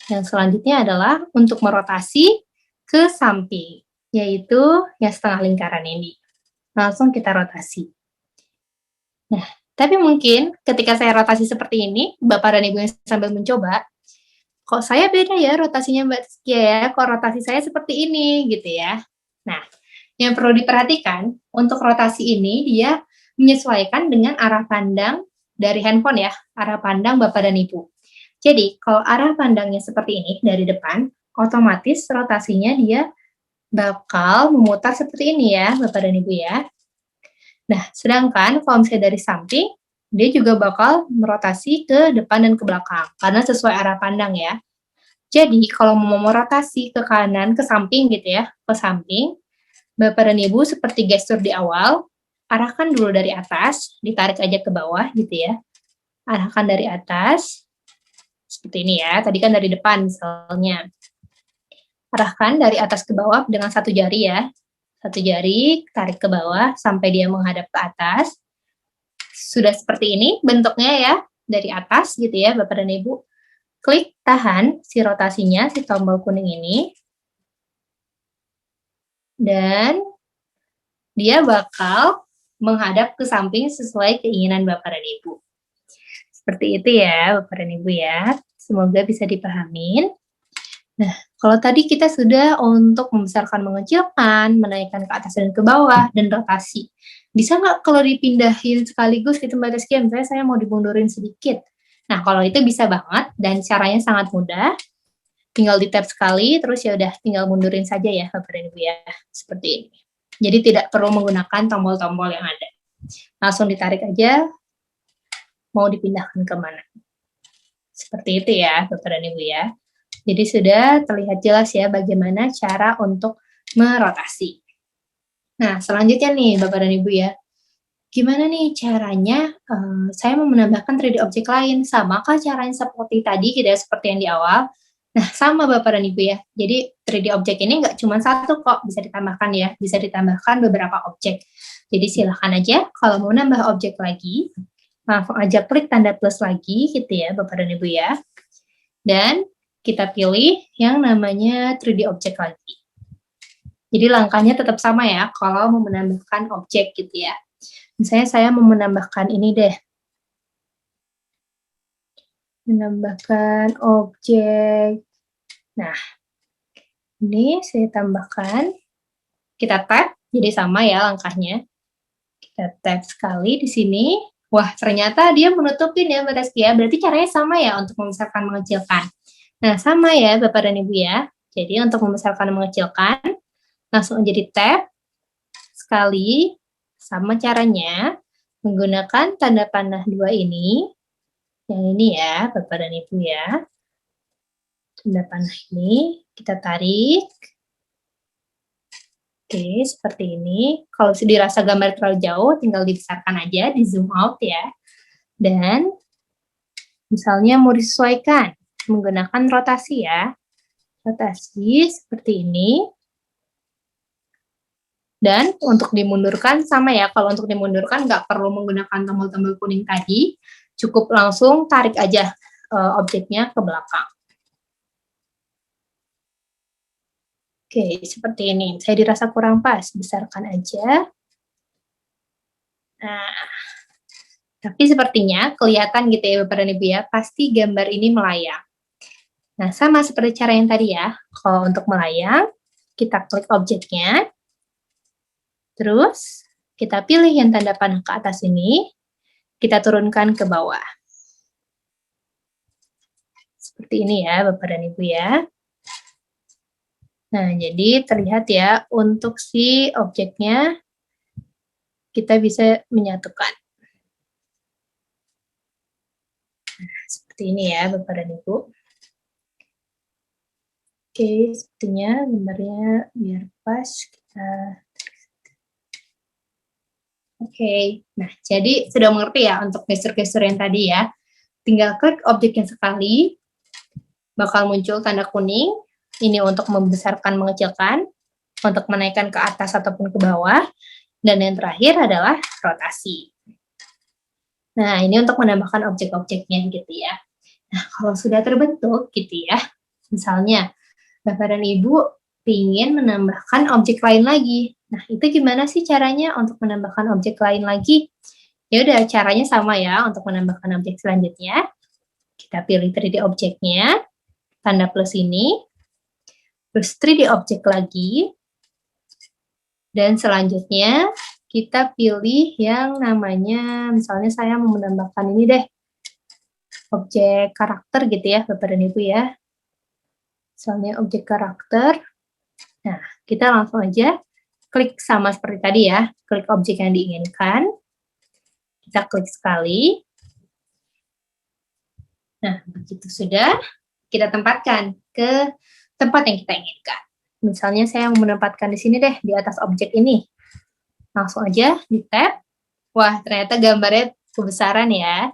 Yang selanjutnya adalah untuk merotasi ke samping, yaitu yang setengah lingkaran ini. Langsung kita rotasi. Nah, tapi mungkin ketika saya rotasi seperti ini, Bapak dan Ibu yang sambil mencoba, kok saya beda ya rotasinya Mbak Taskia ya, kok rotasi saya seperti ini gitu ya. Nah, yang perlu diperhatikan, untuk rotasi ini dia menyesuaikan dengan arah pandang dari handphone ya, arah pandang Bapak dan Ibu. Jadi, kalau arah pandangnya seperti ini dari depan, otomatis rotasinya dia bakal memutar seperti ini ya, Bapak dan Ibu ya. Nah, sedangkan kalau misalnya dari samping, dia juga bakal merotasi ke depan dan ke belakang, karena sesuai arah pandang ya. Jadi, kalau mau merotasi ke kanan, ke samping gitu ya, ke samping, Bapak dan Ibu seperti gestur di awal, arahkan dulu dari atas, ditarik aja ke bawah gitu ya. Arahkan dari atas, Seperti ini ya, tadi kan dari depan misalnya. Arahkan dari atas ke bawah dengan satu jari ya. Satu jari, tarik ke bawah sampai dia menghadap ke atas. Sudah seperti ini bentuknya ya, dari atas gitu ya Bapak dan Ibu. Klik tahan si rotasinya, si tombol kuning ini. Dan dia bakal menghadap ke samping sesuai keinginan Bapak dan Ibu. Seperti itu ya Bapak dan Ibu ya. Semoga bisa dipahamin. Nah, kalau tadi kita sudah untuk membesarkan, mengecilkan, menaikkan ke atas dan ke bawah, dan rotasi. Bisa nggak kalau dipindahin sekaligus gitu Mbak Rizky? Misalnya saya mau dimundurin sedikit. Nah, kalau itu bisa banget, dan caranya sangat mudah. Tinggal di tap sekali, terus ya udah tinggal mundurin saja ya Bapak dan Ibu ya. Seperti ini. Jadi tidak perlu menggunakan tombol-tombol yang ada. Langsung ditarik aja, mau dipindahkan kemana. Seperti itu ya Bapak dan Ibu ya. Jadi sudah terlihat jelas ya bagaimana cara untuk merotasi. Nah, selanjutnya nih Bapak dan Ibu ya. Gimana nih caranya saya mau menambahkan 3D objek lain? Samakah caranya seperti tadi, gitu ya, seperti yang di awal? Nah, sama Bapak dan Ibu ya. Jadi 3D objek ini nggak cuma satu kok, bisa ditambahkan ya. Bisa ditambahkan beberapa objek. Jadi silahkan aja kalau mau nambah objek lagi, langsung aja klik tanda plus lagi gitu ya Bapak dan Ibu ya. Dan kita pilih yang namanya 3D object lagi. Jadi langkahnya tetap sama ya, kalau mau menambahkan objek gitu ya. Misalnya saya mau menambahkan ini deh. Menambahkan objek. Nah, ini saya tambahkan. Kita tap, jadi sama ya langkahnya. Kita tap sekali di sini. Wah, ternyata dia menutupin ya, Mbak Rizky ya. Berarti caranya sama ya untuk membesarkan, mengecilkan. Nah, sama ya Bapak dan Ibu ya. Jadi untuk membesarkan dan mengecilkan, langsung aja di tap sekali, sama caranya, menggunakan tanda panah 2 ini, yang ini ya Bapak dan Ibu ya. Tanda panah ini, kita tarik. Oke, seperti ini. Kalau dirasa gambar terlalu jauh, tinggal dibesarkan aja, di zoom out ya. Dan, misalnya mau disesuaikan, menggunakan rotasi ya. Rotasi seperti ini. Dan untuk dimundurkan sama ya, kalau untuk dimundurkan nggak perlu menggunakan tombol-tombol kuning tadi, cukup langsung tarik aja objeknya ke belakang. Oke, seperti ini. Saya dirasa kurang pas, besarkan aja. Nah, tapi sepertinya kelihatan gitu ya Bapak dan Ibu ya, pasti gambar ini melayang. Nah, sama seperti cara yang tadi ya. Kalau untuk melayang, kita klik objeknya. Terus, kita pilih yang tanda panah ke atas ini. Kita turunkan ke bawah. Seperti ini ya, Bapak dan Ibu ya. Nah, jadi terlihat ya, untuk si objeknya, kita bisa menyatukan. Nah, seperti ini ya, Bapak dan Ibu. Oke, sepertinya gambarnya biar pas kita. Oke, nah jadi sudah mengerti ya untuk gestur-gestur yang tadi ya. Tinggal klik objeknya sekali, bakal muncul tanda kuning. Ini untuk membesarkan, mengecilkan, untuk menaikkan ke atas ataupun ke bawah. Dan yang terakhir adalah rotasi. Nah, ini untuk menambahkan objek-objeknya gitu ya. Nah, kalau sudah terbentuk gitu ya, misalnya Bapak dan Ibu ingin menambahkan objek lain lagi. Nah, itu gimana sih caranya untuk menambahkan objek lain lagi? Ya udah, caranya sama ya untuk menambahkan objek selanjutnya. Kita pilih 3D objeknya, tanda plus ini, terus 3D objek lagi, dan selanjutnya kita pilih yang namanya, misalnya saya mau menambahkan ini deh, objek karakter gitu ya, Bapak dan Ibu ya. Misalnya objek karakter. Nah, kita langsung aja klik sama seperti tadi ya, klik objek yang diinginkan. Kita klik sekali. Nah, begitu sudah, kita tempatkan ke tempat yang kita inginkan. Misalnya saya mau menempatkan di sini deh, di atas objek ini. Langsung aja di tap. Wah, ternyata gambarnya kebesaran ya.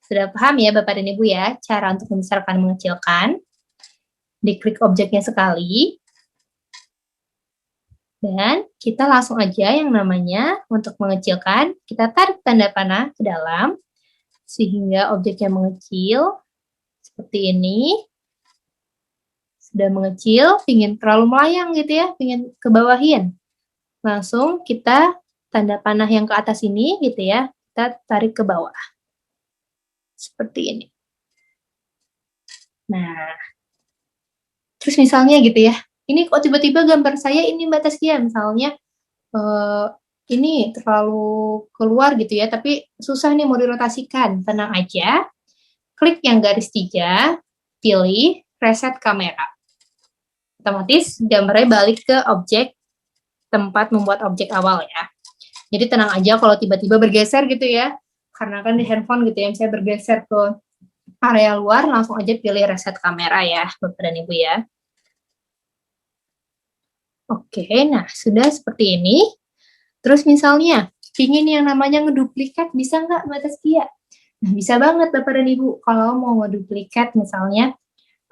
Sudah paham ya Bapak dan Ibu ya, cara untuk membesarkan mengecilkan. Diklik objeknya sekali. Dan kita langsung aja yang namanya untuk mengecilkan, kita tarik tanda panah ke dalam, sehingga objeknya mengecil, seperti ini. Sudah mengecil, ingin terlalu melayang gitu ya, ingin ke bawahin. Langsung kita tanda panah yang ke atas ini gitu ya, kita tarik ke bawah. Seperti ini. Nah, terus misalnya gitu ya, ini kok tiba-tiba gambar saya ini Mbak Taskia, misalnya ini terlalu keluar gitu ya, tapi susah nih mau dirotasikan. Tenang aja, klik yang garis 3, pilih reset kamera. Otomatis gambarnya balik ke objek tempat membuat objek awal ya. Jadi tenang aja kalau tiba-tiba bergeser gitu ya, karena kan di handphone gitu ya, saya bergeser ke area luar, langsung aja pilih reset kamera ya, Bapak dan Ibu ya. Oke, nah sudah seperti ini. Terus misalnya, ingin yang namanya ngeduplikat, bisa nggak Mbak Taskia? Nah, bisa banget Bapak dan Ibu, kalau mau ngeduplikat misalnya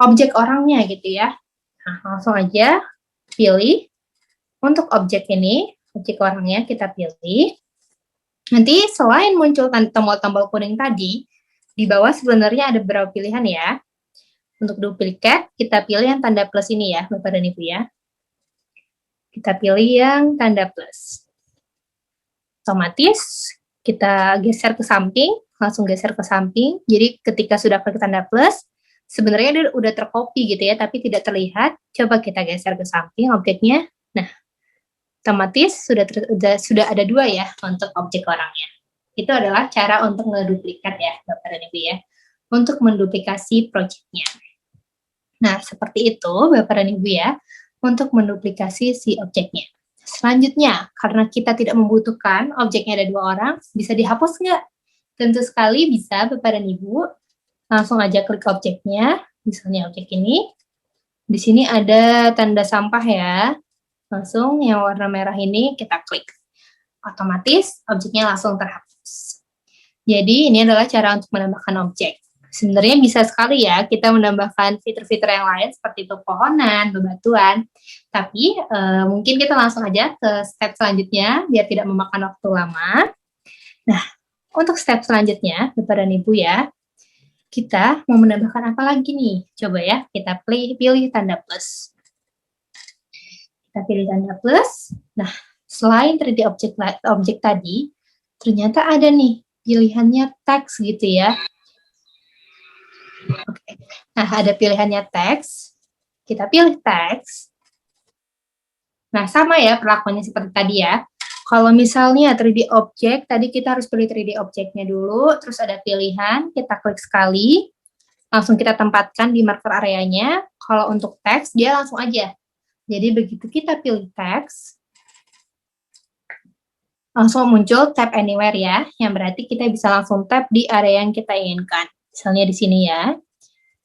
objek orangnya gitu ya. Nah, langsung aja pilih untuk objek ini, objek orangnya kita pilih. Nanti selain munculkan tombol-tombol kuning tadi, di bawah sebenarnya ada beberapa pilihan ya. Untuk duplikat, kita pilih yang tanda plus ini ya, Bapak dan Ibu ya. Kita pilih yang tanda plus. Otomatis kita geser ke samping, langsung geser ke samping. Jadi ketika sudah klik tanda plus, sebenarnya dia udah tercopy gitu ya, tapi tidak terlihat. Coba kita geser ke samping objeknya. Nah, otomatis sudah ada 2 ya untuk objek orangnya. Itu adalah cara untuk ngeduplikat ya, Bapak dan Ibu ya. Untuk menduplikasi projectnya. Nah, seperti itu Bapak dan Ibu ya, untuk menduplikasi si objeknya. Selanjutnya, karena kita tidak membutuhkan objeknya ada 2 orang, bisa dihapus nggak? Tentu sekali bisa Bapak dan Ibu. Langsung aja klik objeknya, misalnya objek ini. Di sini ada tanda sampah ya. Langsung yang warna merah ini kita klik. Otomatis objeknya langsung terhapus. Jadi ini adalah cara untuk menambahkan objek. Sebenarnya bisa sekali ya kita menambahkan fitur-fitur yang lain seperti pepohonan, bebatuan. Tapi mungkin kita langsung aja ke step selanjutnya biar tidak memakan waktu lama. Nah, untuk step selanjutnya, Bapak dan Ibu ya, kita mau menambahkan apa lagi nih? Coba ya, kita pilih tanda plus. Kita pilih tanda plus. Nah, selain 3D objek tadi, ternyata ada nih pilihannya teks gitu ya. Oke. Nah, ada pilihannya teks. Kita pilih teks. Nah, sama ya perlakuannya seperti tadi ya. Kalau misalnya 3D objek, tadi kita harus pilih 3D objeknya dulu, terus ada pilihan, kita klik sekali, langsung kita tempatkan di marker areanya. Kalau untuk teks, dia langsung aja. Jadi begitu kita pilih teks, langsung muncul tab anywhere ya, yang berarti kita bisa langsung tap di area yang kita inginkan. Misalnya di sini ya,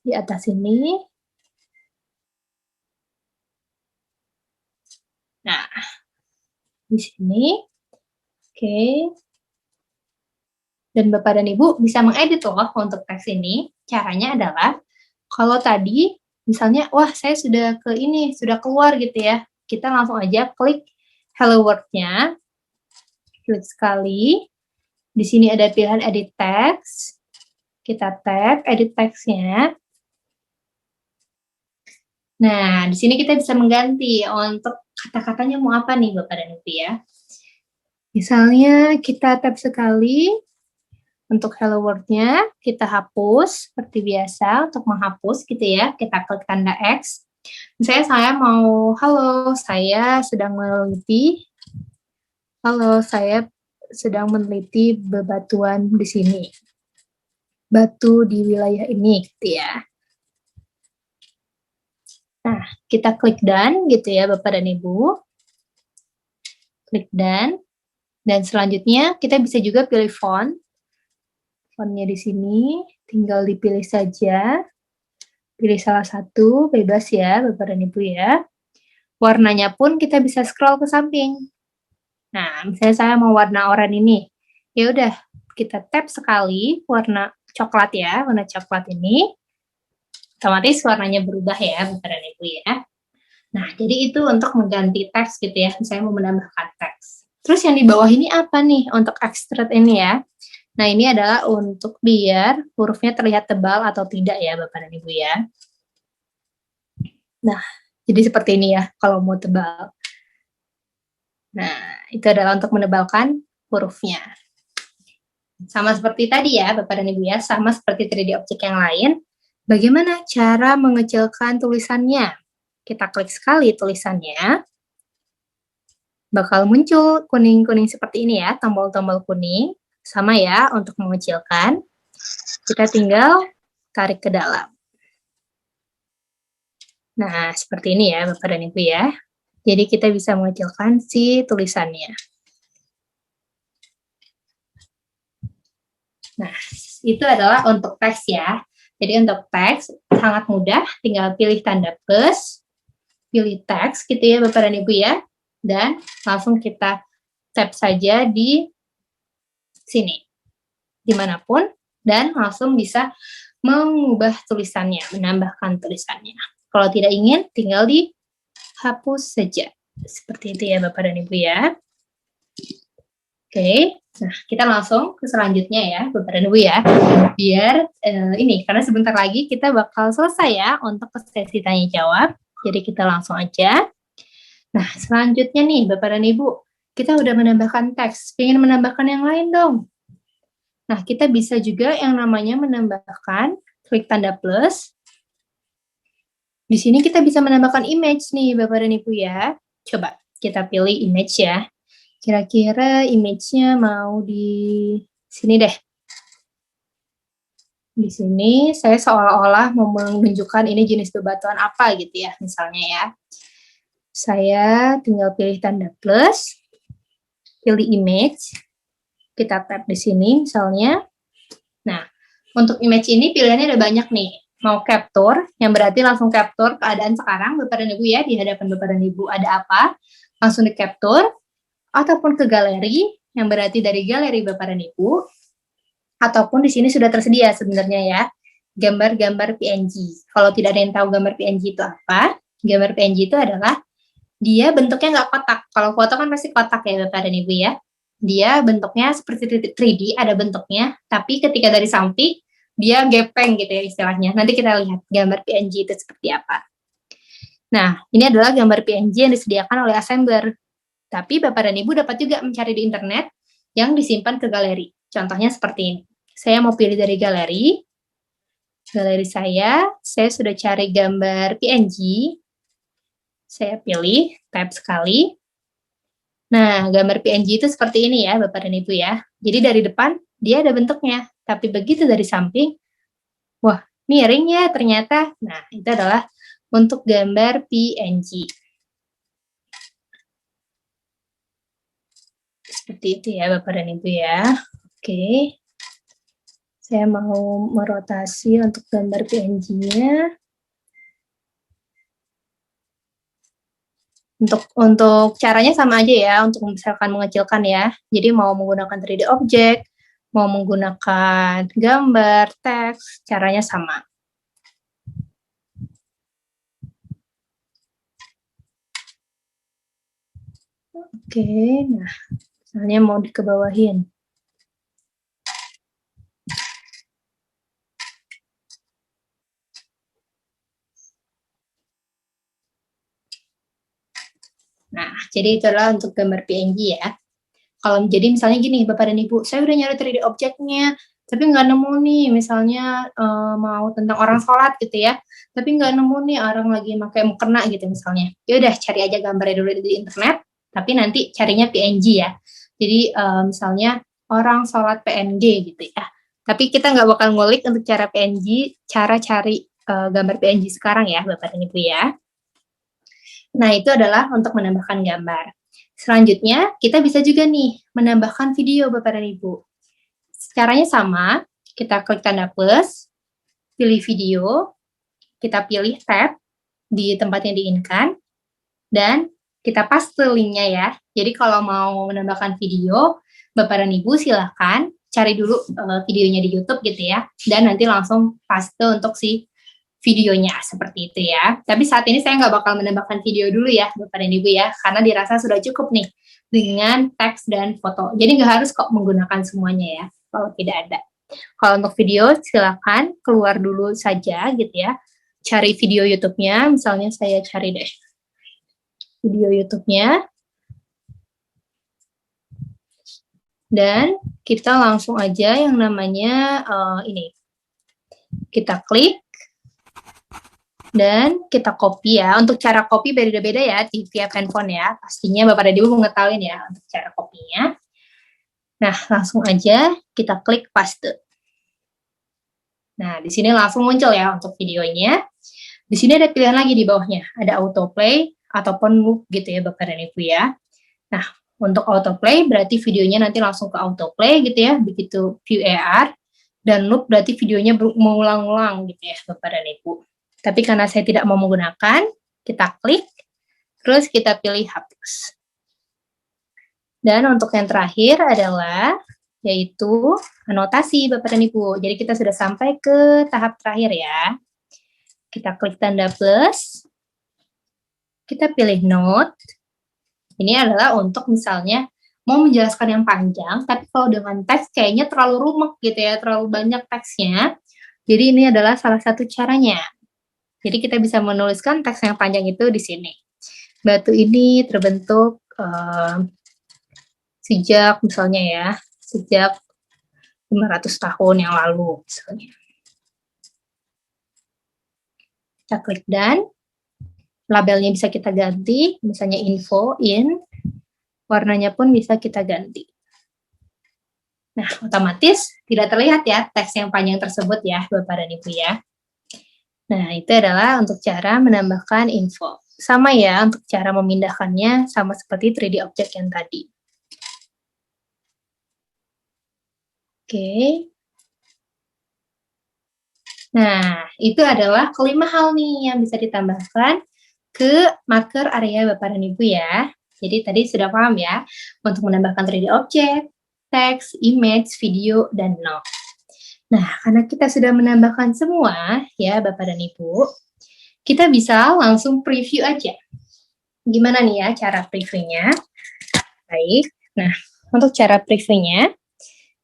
di atas ini. Nah, di sini. Oke. Dan Bapak dan Ibu bisa mengedit loh untuk teks ini. Caranya adalah, kalau tadi misalnya, wah saya sudah ke ini, sudah keluar gitu ya, kita langsung aja klik Hello World-nya, klik sekali. Di sini ada pilihan edit text. Kita tap edit text-nya. Nah, di sini kita bisa mengganti untuk kata-katanya mau apa nih Bapak dan Ibu ya. Misalnya kita tap sekali untuk Hello World-nya, kita hapus seperti biasa. Untuk menghapus gitu ya, kita klik tanda X. Misalnya saya mau, halo saya sedang meneliti, halo saya sedang meneliti bebatuan di sini. Batu di wilayah ini gitu ya. Nah, kita klik done gitu ya Bapak dan Ibu. Klik done. Dan selanjutnya kita bisa juga pilih font. Fontnya di sini, tinggal dipilih saja. Pilih salah satu, bebas ya Bapak dan Ibu ya. Warnanya pun kita bisa scroll ke samping. Nah, misalnya saya mau warna oranye ini. Ya udah, kita tap sekali warna coklat ya, warna coklat ini. Otomatis warnanya berubah ya, Bapak dan Ibu ya. Nah, jadi itu untuk mengganti teks gitu ya, misalnya mau menambahkan teks. Terus yang di bawah ini apa nih untuk extrude ini ya? Nah, ini adalah untuk biar hurufnya terlihat tebal atau tidak ya, Bapak dan Ibu ya. Nah, jadi seperti ini ya, kalau mau tebal. Nah, itu adalah untuk menebalkan hurufnya. Sama seperti tadi ya, Bapak dan Ibu ya, sama seperti 3D object yang lain. Bagaimana cara mengecilkan tulisannya? Kita klik sekali tulisannya, bakal muncul kuning-kuning seperti ini ya, tombol-tombol kuning. Sama ya, untuk mengecilkan, kita tinggal tarik ke dalam. Nah, seperti ini ya, Bapak dan Ibu ya. Jadi kita bisa mengecilkan si tulisannya. Nah, itu adalah untuk teks ya. Jadi untuk teks sangat mudah, tinggal pilih tanda plus, pilih teks gitu ya Bapak dan Ibu ya, dan langsung kita tap saja di sini, dimanapun, dan langsung bisa mengubah tulisannya, menambahkan tulisannya. Kalau tidak ingin, tinggal dihapus saja. Seperti itu ya Bapak dan Ibu ya. Oke, nah kita langsung ke selanjutnya ya Bapak dan Ibu ya. Biar ini, karena sebentar lagi kita bakal selesai ya untuk sesi tanya jawab. Jadi kita langsung aja. Nah, selanjutnya nih Bapak dan Ibu, kita udah menambahkan teks, pengen menambahkan yang lain dong. Nah, kita bisa juga yang namanya menambahkan, klik tanda plus. Di sini kita bisa menambahkan image nih Bapak dan Ibu ya. Coba kita pilih image ya. Kira-kira image-nya mau di sini deh. Di sini saya seolah-olah mau menunjukkan ini jenis bebatuan apa gitu ya, misalnya ya. Saya tinggal pilih tanda plus, pilih image, kita tap di sini misalnya. Nah, untuk image ini pilihannya ada banyak nih. Mau capture, yang berarti langsung capture keadaan sekarang Bapak dan Ibu ya, di hadapan Bapak dan Ibu ada apa, langsung di capture, ataupun ke galeri, yang berarti dari galeri Bapak dan Ibu, ataupun di sini sudah tersedia sebenarnya ya, gambar-gambar PNG. Kalau tidak ada yang tahu gambar PNG itu apa, gambar PNG itu adalah dia bentuknya nggak kotak. Kalau foto kan pasti kotak ya Bapak dan Ibu ya. Dia bentuknya seperti 3D, ada bentuknya, tapi ketika dari samping, dia gepeng gitu ya istilahnya. Nanti kita lihat gambar PNG itu seperti apa. Nah, ini adalah gambar PNG yang disediakan oleh Assembler. Tapi Bapak dan Ibu dapat juga mencari di internet yang disimpan ke galeri. Contohnya seperti ini. Saya mau pilih dari galeri. Galeri saya sudah cari gambar PNG. Saya pilih, tap sekali. Nah, gambar PNG itu seperti ini ya, Bapak dan Ibu ya. Jadi dari depan, dia ada bentuknya. Tapi begitu dari samping, wah, miring ya ternyata. Nah, itu adalah untuk gambar PNG. Seperti itu ya, Bapak dan Ibu ya. Oke. Saya mau merotasi untuk gambar PNG-nya. Untuk caranya sama aja ya, untuk misalkan mengecilkan ya. Jadi mau menggunakan 3D object, mau menggunakan gambar, teks, caranya sama. Oke, nah misalnya mau dikebawahin. Nah, jadi itu adalah untuk gambar PNG ya. Kalau jadi misalnya gini, Bapak dan Ibu, saya udah nyari 3D objeknya, tapi nggak nemu nih, misalnya mau tentang orang sholat gitu ya, tapi nggak nemu nih orang lagi pakai mukena gitu misalnya. Ya udah cari aja gambarnya dulu di internet, tapi nanti carinya PNG ya. Jadi misalnya orang sholat PNG gitu ya. Tapi kita nggak bakal ngulik untuk cara PNG, cara cari gambar PNG sekarang ya, Bapak dan Ibu ya. Nah, itu adalah untuk menambahkan gambar. Selanjutnya, kita bisa juga nih menambahkan video Bapak dan Ibu. Caranya sama, kita klik tanda plus, pilih video, kita pilih tab di tempat yang diinginkan, dan kita paste linknya ya. Jadi kalau mau menambahkan video, Bapak dan Ibu silahkan cari dulu videonya di YouTube gitu ya, dan nanti langsung paste untuk si videonya seperti itu ya. Tapi saat ini saya nggak bakal menambahkan video dulu ya, Bapak dan Ibu ya, karena dirasa sudah cukup nih dengan teks dan foto. Jadi nggak harus kok menggunakan semuanya ya, kalau tidak ada. Kalau untuk video, silakan keluar dulu saja gitu ya. Cari video YouTube-nya, misalnya saya cari deh video YouTube-nya. Dan kita langsung aja yang namanya ini. Kita klik dan kita copy ya. Untuk cara copy beda-beda ya di tiap handphone ya. Pastinya Bapak dan Ibu mengetahui ya untuk cara copy-nya. Nah, langsung aja kita klik paste. Nah, di sini langsung muncul ya untuk videonya. Di sini ada pilihan lagi di bawahnya. Ada autoplay ataupun loop gitu ya Bapak dan Ibu ya. Nah, untuk autoplay berarti videonya nanti langsung ke autoplay gitu ya, begitu view AR, dan loop berarti videonya mengulang-ulang gitu ya Bapak dan Ibu. Tapi karena saya tidak mau menggunakan, kita klik, terus kita pilih hapus. Dan untuk yang terakhir adalah yaitu anotasi Bapak dan Ibu. Jadi kita sudah sampai ke tahap terakhir ya. Kita klik tanda plus, kita pilih note. Ini adalah untuk misalnya mau menjelaskan yang panjang, tapi kalau dengan teks kayaknya terlalu rumit gitu ya, terlalu banyak teksnya. Jadi ini adalah salah satu caranya. Jadi kita bisa menuliskan teks yang panjang itu di sini. Batu ini terbentuk sejak misalnya ya, sejak 500 tahun yang lalu misalnya. Kita klik done. Labelnya bisa kita ganti, misalnya info, in, warnanya pun bisa kita ganti. Nah, otomatis tidak terlihat ya teks yang panjang tersebut ya, Bapak dan Ibu ya. Nah, itu adalah untuk cara menambahkan info. Sama ya, untuk cara memindahkannya sama seperti 3D object yang tadi. Oke. Nah, itu adalah kelima hal nih yang bisa ditambahkan ke marker area Bapak dan Ibu ya. Jadi tadi sudah paham ya, untuk menambahkan 3D object, teks, image, video, dan note. Nah, karena kita sudah menambahkan semua ya Bapak dan Ibu, kita bisa langsung preview aja. Gimana nih ya cara previewnya? Baik, nah untuk cara previewnya,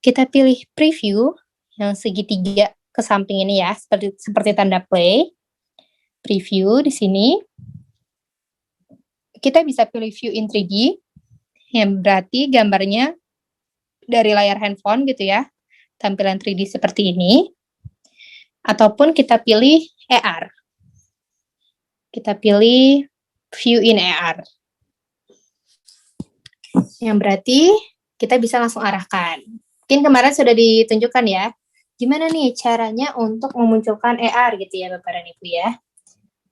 kita pilih preview yang segitiga ke samping ini ya, seperti tanda play. Preview di sini. Kita bisa pilih view in 3D, yang berarti gambarnya dari layar handphone gitu ya, tampilan 3D seperti ini. Ataupun kita pilih AR. Kita pilih view in AR. Yang berarti kita bisa langsung arahkan. Mungkin kemarin sudah ditunjukkan ya, gimana nih caranya untuk memunculkan AR gitu ya Bapak dan Ibu ya.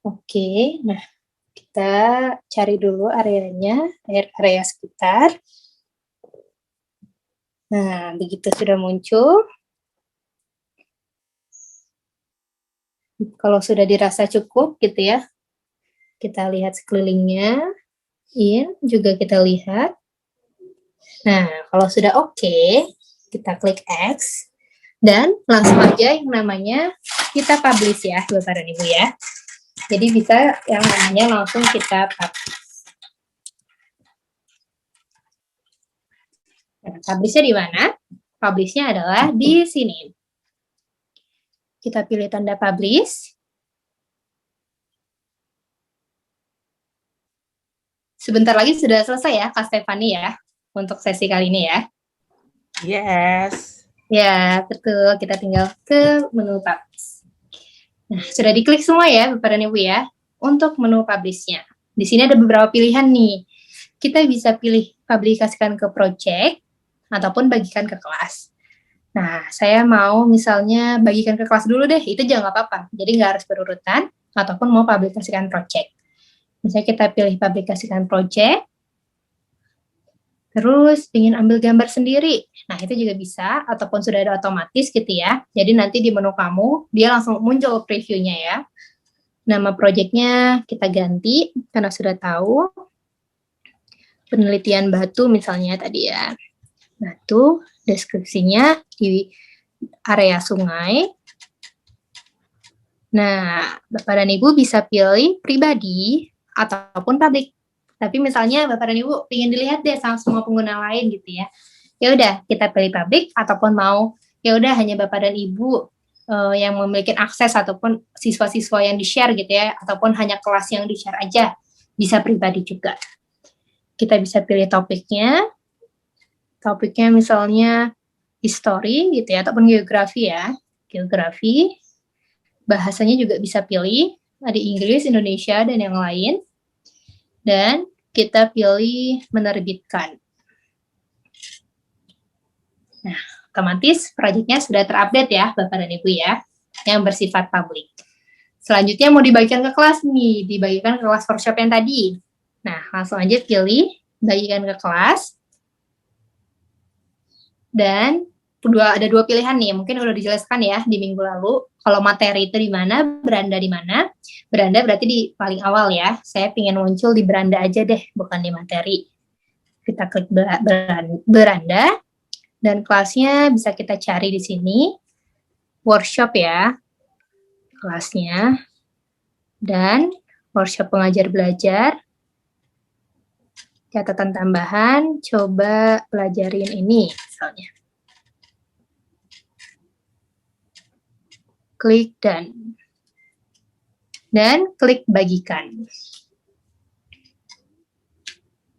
Oke, nah kita cari dulu areanya, area sekitar. Nah, begitu sudah muncul. Kalau sudah dirasa cukup gitu ya, kita lihat sekelilingnya. Juga kita lihat. Nah, kalau sudah oke, kita klik X. Dan langsung aja yang namanya kita publish ya, Bapak dan Ibu ya. Jadi bisa yang namanya langsung kita publish. Nah, publish-nya di mana? Publish-nya adalah di sini. Kita pilih tanda publish. Sebentar lagi sudah selesai ya, Kak Stefani ya, untuk sesi kali ini ya. Yes. Ya, betul. Kita tinggal ke menu publish. Nah, sudah diklik semua ya, Bapak dan Ibu ya, untuk menu publish-nya. Di sini ada beberapa pilihan nih. Kita bisa pilih publikasikan ke project, ataupun bagikan ke kelas. Nah, saya mau misalnya bagikan ke kelas dulu deh, itu juga nggak apa-apa. Jadi nggak harus berurutan, ataupun mau publikasikan project. Misalnya kita pilih publikasikan project, terus ingin ambil gambar sendiri. Nah, itu juga bisa, ataupun sudah ada otomatis gitu ya. Jadi nanti di menu kamu, dia langsung muncul previewnya ya. Nama projectnya kita ganti, karena sudah tahu. Penelitian batu misalnya tadi ya. Nah, tuh deskripsinya di area sungai. Nah, Bapak dan Ibu bisa pilih pribadi ataupun publik. Tapi misalnya Bapak dan Ibu ingin dilihat deh sama semua pengguna lain gitu ya. Ya udah, kita pilih publik ataupun mau ya udah hanya Bapak dan Ibu yang memiliki akses ataupun siswa-siswa yang di-share gitu ya, ataupun hanya kelas yang di-share aja. Bisa pribadi juga. Kita bisa pilih topiknya. Topiknya misalnya history gitu ya, ataupun geografi ya. Geografi. Bahasanya juga bisa pilih, ada Inggris, Indonesia, dan yang lain. Dan kita pilih menerbitkan. Nah, otomatis proyeknya sudah terupdate ya, Bapak dan Ibu ya, yang bersifat publik. Selanjutnya mau dibagikan ke kelas nih, dibagikan ke kelas workshop yang tadi. Nah, langsung aja pilih, bagikan ke kelas. Dan ada dua pilihan nih, mungkin udah dijelaskan ya di minggu lalu. Kalau materi itu di mana, beranda di mana. Beranda berarti di paling awal ya. Saya ingin muncul di beranda aja deh, bukan di materi. Kita klik beranda, dan kelasnya bisa kita cari di sini. Workshop ya, kelasnya. Dan workshop pengajar belajar. Catatan tambahan, coba pelajarin ini misalnya. Klik dan klik bagikan.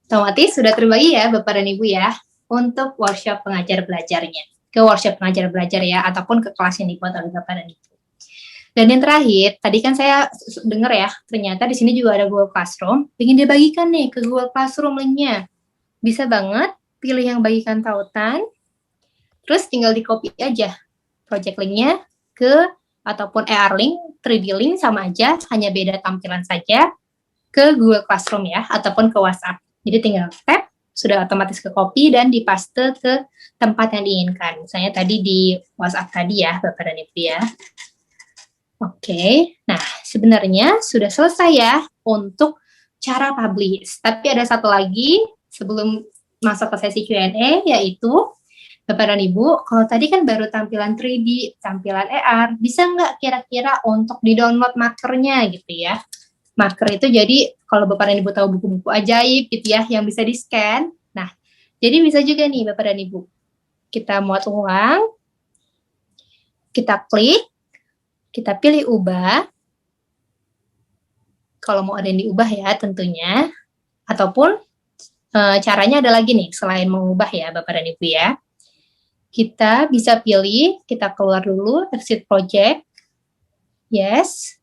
Otomatis sudah terbagi ya Bapak dan Ibu ya untuk workshop pengajar belajarnya. Ke workshop pengajar belajar ya, ataupun ke kelas yang dibuat oleh Bapak dan Ibu. Dan yang terakhir, tadi kan saya dengar ya, ternyata di sini juga ada Google Classroom. Ingin dibagikan nih ke Google Classroom linknya. Bisa banget pilih yang bagikan tautan, terus tinggal di copy aja project linknya ke ataupun ER link, 3D link sama aja, hanya beda tampilan saja ke Google Classroom ya, ataupun ke WhatsApp. Jadi tinggal tap, sudah otomatis ke copy dan dipaste ke tempat yang diinginkan. Misalnya tadi di WhatsApp tadi ya, Bapak dan Ibu ya. Oke, nah sebenarnya sudah selesai ya untuk cara publish. Tapi ada satu lagi sebelum masuk ke sesi Q&A, yaitu Bapak dan Ibu, kalau tadi kan baru tampilan 3D, tampilan AR, bisa nggak kira-kira untuk di-download markernya gitu ya? Marker itu jadi kalau Bapak dan Ibu tahu buku-buku ajaib gitu ya, yang bisa di-scan. Nah, jadi bisa juga nih Bapak dan Ibu. Kita muat ulang, kita klik, kita pilih ubah. Kalau mau ada yang diubah ya tentunya. Ataupun caranya ada lagi nih, selain mengubah ya Bapak dan Ibu ya. Kita bisa pilih, kita keluar dulu, exit project, yes.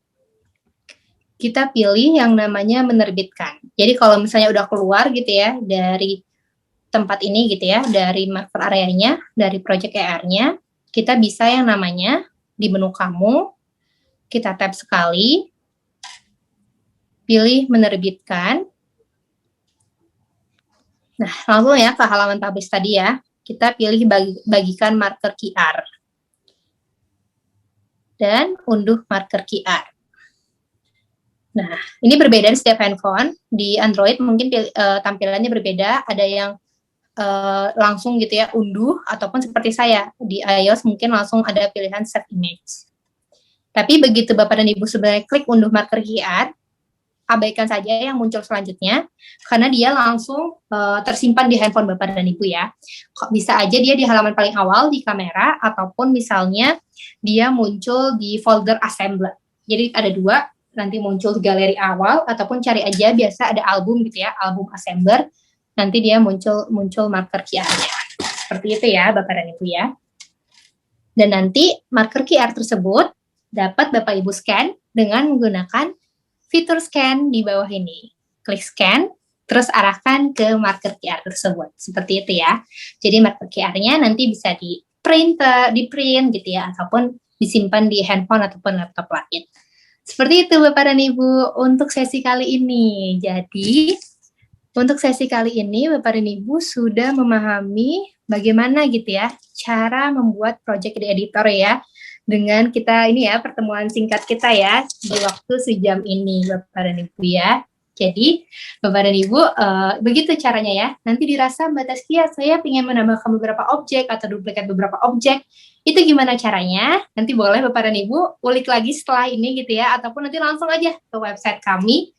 Kita pilih yang namanya menerbitkan. Jadi kalau misalnya udah keluar gitu ya, dari tempat ini gitu ya, dari marker areanya, dari project ER-nya, kita bisa yang namanya di menu kamu, kita tap sekali, pilih menerbitkan. Nah, langsung ya ke halaman publish tadi ya. Kita pilih bagikan marker QR. Dan unduh marker QR. Nah, ini berbeda di setiap handphone. Di Android mungkin tampilannya berbeda. Ada yang langsung gitu ya, unduh. Ataupun seperti saya, di iOS mungkin langsung ada pilihan save image. Tapi begitu Bapak dan Ibu sebenarnya klik unduh marker QR, abaikan saja yang muncul selanjutnya, karena dia langsung tersimpan di handphone Bapak dan Ibu ya. Bisa aja dia di halaman paling awal di kamera, ataupun misalnya dia muncul di folder assembler. Jadi ada dua, nanti muncul di galeri awal, ataupun cari aja biasa ada album gitu ya, album assembler, nanti dia muncul marker QR-nya. Seperti itu ya Bapak dan Ibu ya. Dan nanti marker QR tersebut dapat Bapak Ibu scan dengan menggunakan fitur scan di bawah ini. Klik scan, terus arahkan ke marker QR tersebut. Seperti itu ya. Jadi marker QR-nya nanti bisa di print gitu ya, ataupun disimpan di handphone ataupun laptop lain. Seperti itu Bapak dan Ibu untuk sesi kali ini. Jadi, untuk sesi kali ini Bapak dan Ibu sudah memahami bagaimana gitu ya cara membuat project di editor ya. Dengan kita ini ya, pertemuan singkat kita ya, di waktu sejam ini, Bapak dan Ibu ya. Jadi, Bapak dan Ibu, begitu caranya ya. Nanti dirasa Mbak Taskia, saya ingin menambahkan beberapa objek atau duplikat beberapa objek. Itu gimana caranya? Nanti boleh Bapak dan Ibu ulik lagi setelah ini gitu ya, ataupun nanti langsung aja ke website kami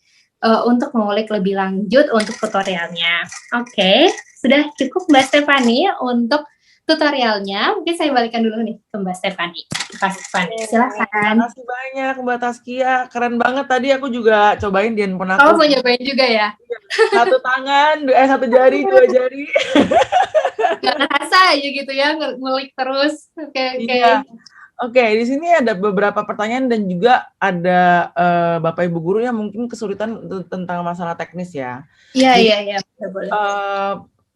untuk mengulik lebih lanjut untuk tutorialnya. Oke, sudah cukup Mbak Stefani untuk tutorialnya. Mungkin saya balikan dulu nih ke Mbak Stefani. Mbak Stefani, silakan. Terima kasih banyak Mbak Taskia. Keren banget tadi aku juga cobain di handphone aku. Kamu mau nyobain juga ya? Satu tangan, satu jari, dua jari. Gak ngerasa aja gitu ya, ngulik terus. Oke. Iya. Oke, di sini ada beberapa pertanyaan dan juga ada Bapak Ibu guru yang mungkin kesulitan tentang masalah teknis ya. Iya. Boleh.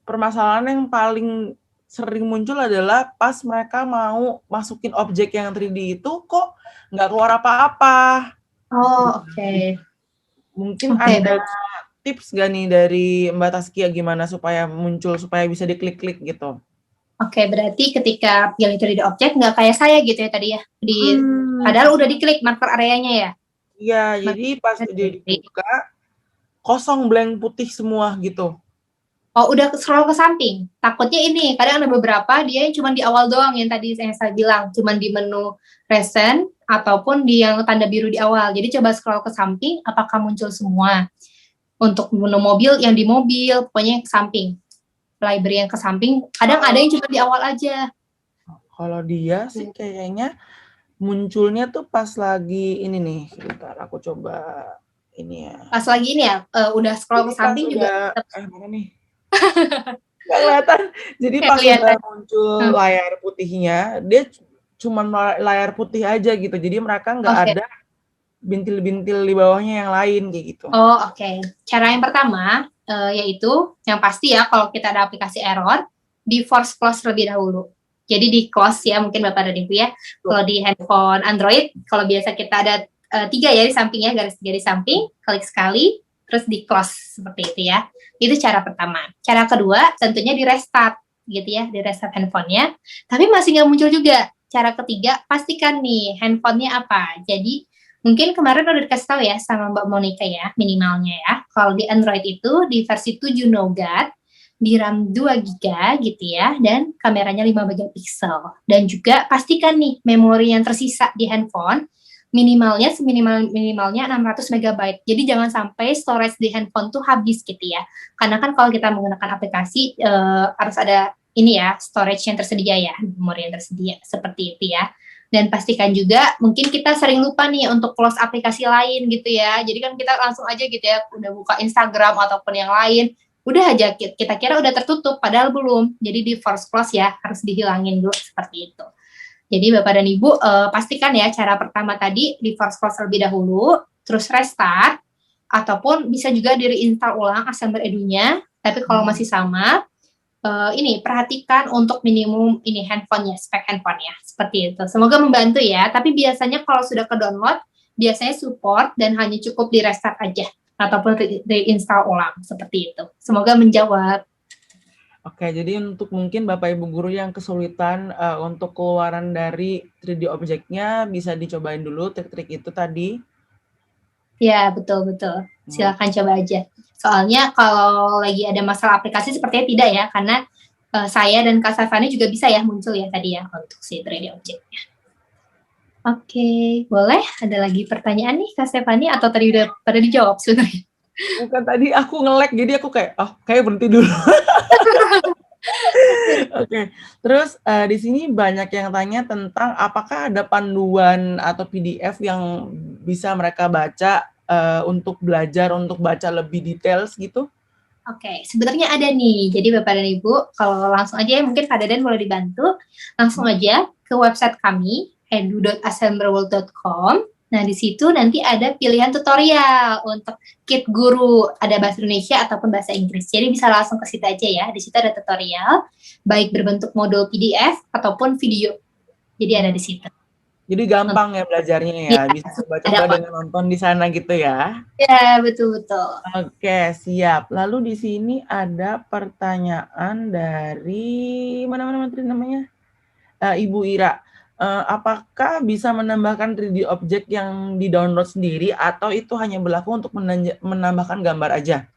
Permasalahan yang paling sering muncul adalah pas mereka mau masukin objek yang 3D itu kok nggak keluar apa-apa. Oh, oke. Mungkin ada tips nggak nih dari Mbak Taskia gimana supaya muncul, supaya bisa diklik-klik gitu? Oke, berarti ketika pilih 3D object nggak kayak saya gitu ya tadi ya. Padahal udah diklik marker areanya ya? Iya, jadi pas dia dibuka, kosong blank putih semua gitu. Oh, udah scroll ke samping. Takutnya ini, kadang ada beberapa dia cuma di awal doang yang tadi saya bilang, cuma di menu recent ataupun di yang tanda biru di awal. Jadi coba scroll ke samping, apakah muncul semua? Untuk menu mobil, yang di mobil, pokoknya ke samping. Library yang ke samping, kadang ada yang cuma di awal aja. Kalau dia sih kayaknya munculnya tuh pas lagi ini nih, bentar aku coba ini ya. Pas lagi ini ya, udah scroll ke samping juga. Mana nih? Nggak kelihatan. Jadi pas udah muncul layar putihnya, dia cuma layar putih aja gitu. Jadi mereka nggak ada bintil-bintil di bawahnya yang lain kayak gitu. Oh, oke. Cara yang pertama yaitu yang pasti ya kalau kita ada aplikasi error, di force close terlebih dahulu. Jadi di close ya, mungkin Bapak dan Ibu ya. Kalau di handphone Android, kalau biasa kita ada 3 ya di sampingnya, garis 3 di samping, klik sekali, terus di close seperti itu ya. Itu cara pertama. Cara kedua, tentunya di restart gitu ya, di restart handphonenya. Tapi masih nggak muncul juga. Cara ketiga, pastikan nih handphonenya apa. Jadi mungkin kemarin udah dikasih tahu ya sama Mbak Monica ya, minimalnya ya. Kalau di Android itu di versi 7 Nougat, di RAM 2 GB gitu ya, dan kameranya 5 megapiksel. Dan juga pastikan nih memori yang tersisa di handphone minimalnya seminimal-minimalnya 600 MB. Jadi jangan sampai storage di handphone tuh habis gitu ya. Karena kan kalau kita menggunakan aplikasi harus ada ini ya, storage yang tersedia ya, memori yang tersedia seperti itu ya. Dan pastikan juga mungkin kita sering lupa nih untuk close aplikasi lain gitu ya. Jadi kan kita langsung aja gitu ya udah buka Instagram ataupun yang lain, udah aja kita kira udah tertutup padahal belum. Jadi di force close ya, harus dihilangin dulu seperti itu. Jadi Bapak dan Ibu pastikan ya cara pertama tadi di force close terlebih dahulu, terus restart, ataupun bisa juga di reinstall ulang Assembler Edu-nya. Tapi kalau masih sama, ini perhatikan untuk minimum ini handphonenya, spek handphonenya seperti itu. Semoga membantu ya. Tapi biasanya kalau sudah ke download, biasanya support dan hanya cukup di restart aja ataupun reinstall ulang seperti itu. Semoga menjawab. Oke, jadi untuk mungkin Bapak Ibu guru yang kesulitan untuk keluaran dari 3D objeknya bisa dicobain dulu trik-trik itu tadi. Ya, betul. Silakan coba aja. Soalnya kalau lagi ada masalah aplikasi sepertinya tidak ya, karena saya dan Kak Safani juga bisa ya muncul ya tadi ya untuk si 3D objeknya. Oke, boleh? Ada lagi pertanyaan nih Kak Stefani atau tadi udah pada dijawab sebenarnya? Bukan, tadi aku nge-lag jadi aku kayak kayak berhenti dulu. Oke. Terus di sini banyak yang tanya tentang apakah ada panduan atau PDF yang bisa mereka baca untuk belajar, untuk baca lebih details gitu? Oke, sebenarnya ada nih. Jadi Bapak dan Ibu, kalau langsung aja mungkin Kak Dadan boleh dibantu. Langsung aja ke website kami, edu.assemblerworld.com. Nah, di situ nanti ada pilihan tutorial untuk kit guru, ada bahasa Indonesia ataupun bahasa Inggris. Jadi bisa langsung ke situ aja ya. Di situ ada tutorial, baik berbentuk modul PDF ataupun video. Jadi ada di situ. Jadi gampang ya belajarnya ya, bisa coba-coba dengan nonton di sana gitu ya. Ya, betul. Oke, siap. Lalu di sini ada pertanyaan dari mana namanya? Ibu Ira. apakah bisa menambahkan 3D objek yang di-download sendiri atau itu hanya berlaku untuk menambahkan gambar aja?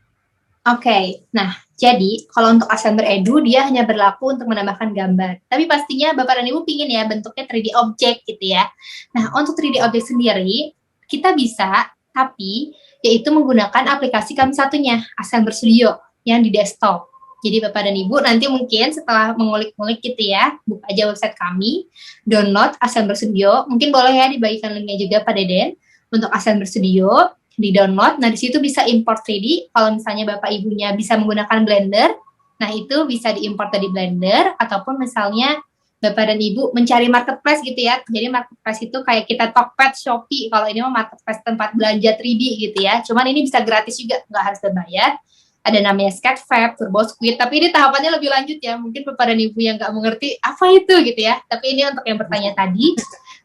Oke, nah jadi kalau untuk Assembler Edu dia hanya berlaku untuk menambahkan gambar. Tapi pastinya Bapak dan Ibu pingin ya bentuknya 3D objek gitu ya. Nah untuk 3D objek sendiri kita bisa, tapi yaitu menggunakan aplikasi kami satunya, Assembler Studio yang di desktop. Jadi Bapak dan Ibu nanti mungkin setelah mengulik-ngulik gitu ya, buka aja website kami, download Assembler Studio. Mungkin boleh ya dibagikan linknya juga Pak Deden untuk Assembler Studio di-download. Nah, di situ bisa import 3D. Kalau misalnya Bapak Ibunya bisa menggunakan Blender, nah itu bisa diimport dari Blender, ataupun misalnya Bapak dan Ibu mencari marketplace gitu ya. Jadi marketplace itu kayak kita Tokped, Shopee. Kalau ini mah marketplace tempat belanja 3D gitu ya. Cuman ini bisa gratis juga, nggak harus berbayar. Ada namanya Sketchfab, TurboSquid, tapi ini tahapannya lebih lanjut ya. Mungkin Bapak dan Ibu yang nggak mengerti apa itu gitu ya. Tapi ini untuk yang bertanya tadi,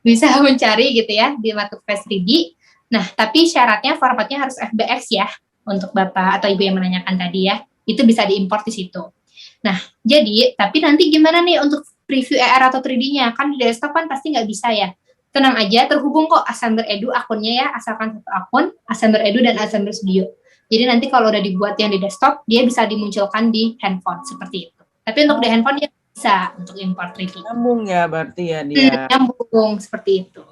bisa mencari gitu ya di marketplace 3D. Nah, tapi syaratnya formatnya harus FBX ya, untuk Bapak atau Ibu yang menanyakan tadi ya. Itu bisa diimport di situ. Nah, jadi, tapi nanti gimana nih untuk preview AR atau 3D-nya? Kan di desktop kan pasti nggak bisa ya. Tenang aja, terhubung kok Assembler Edu akunnya ya, asalkan satu akun, Assembler Edu dan Assembler Studio. Jadi nanti kalau udah dibuat yang di desktop, dia bisa dimunculkan di handphone, seperti itu. Tapi untuk di handphone dia bisa untuk import 3D. Nyambung ya berarti ya dia. Nyambung, seperti itu.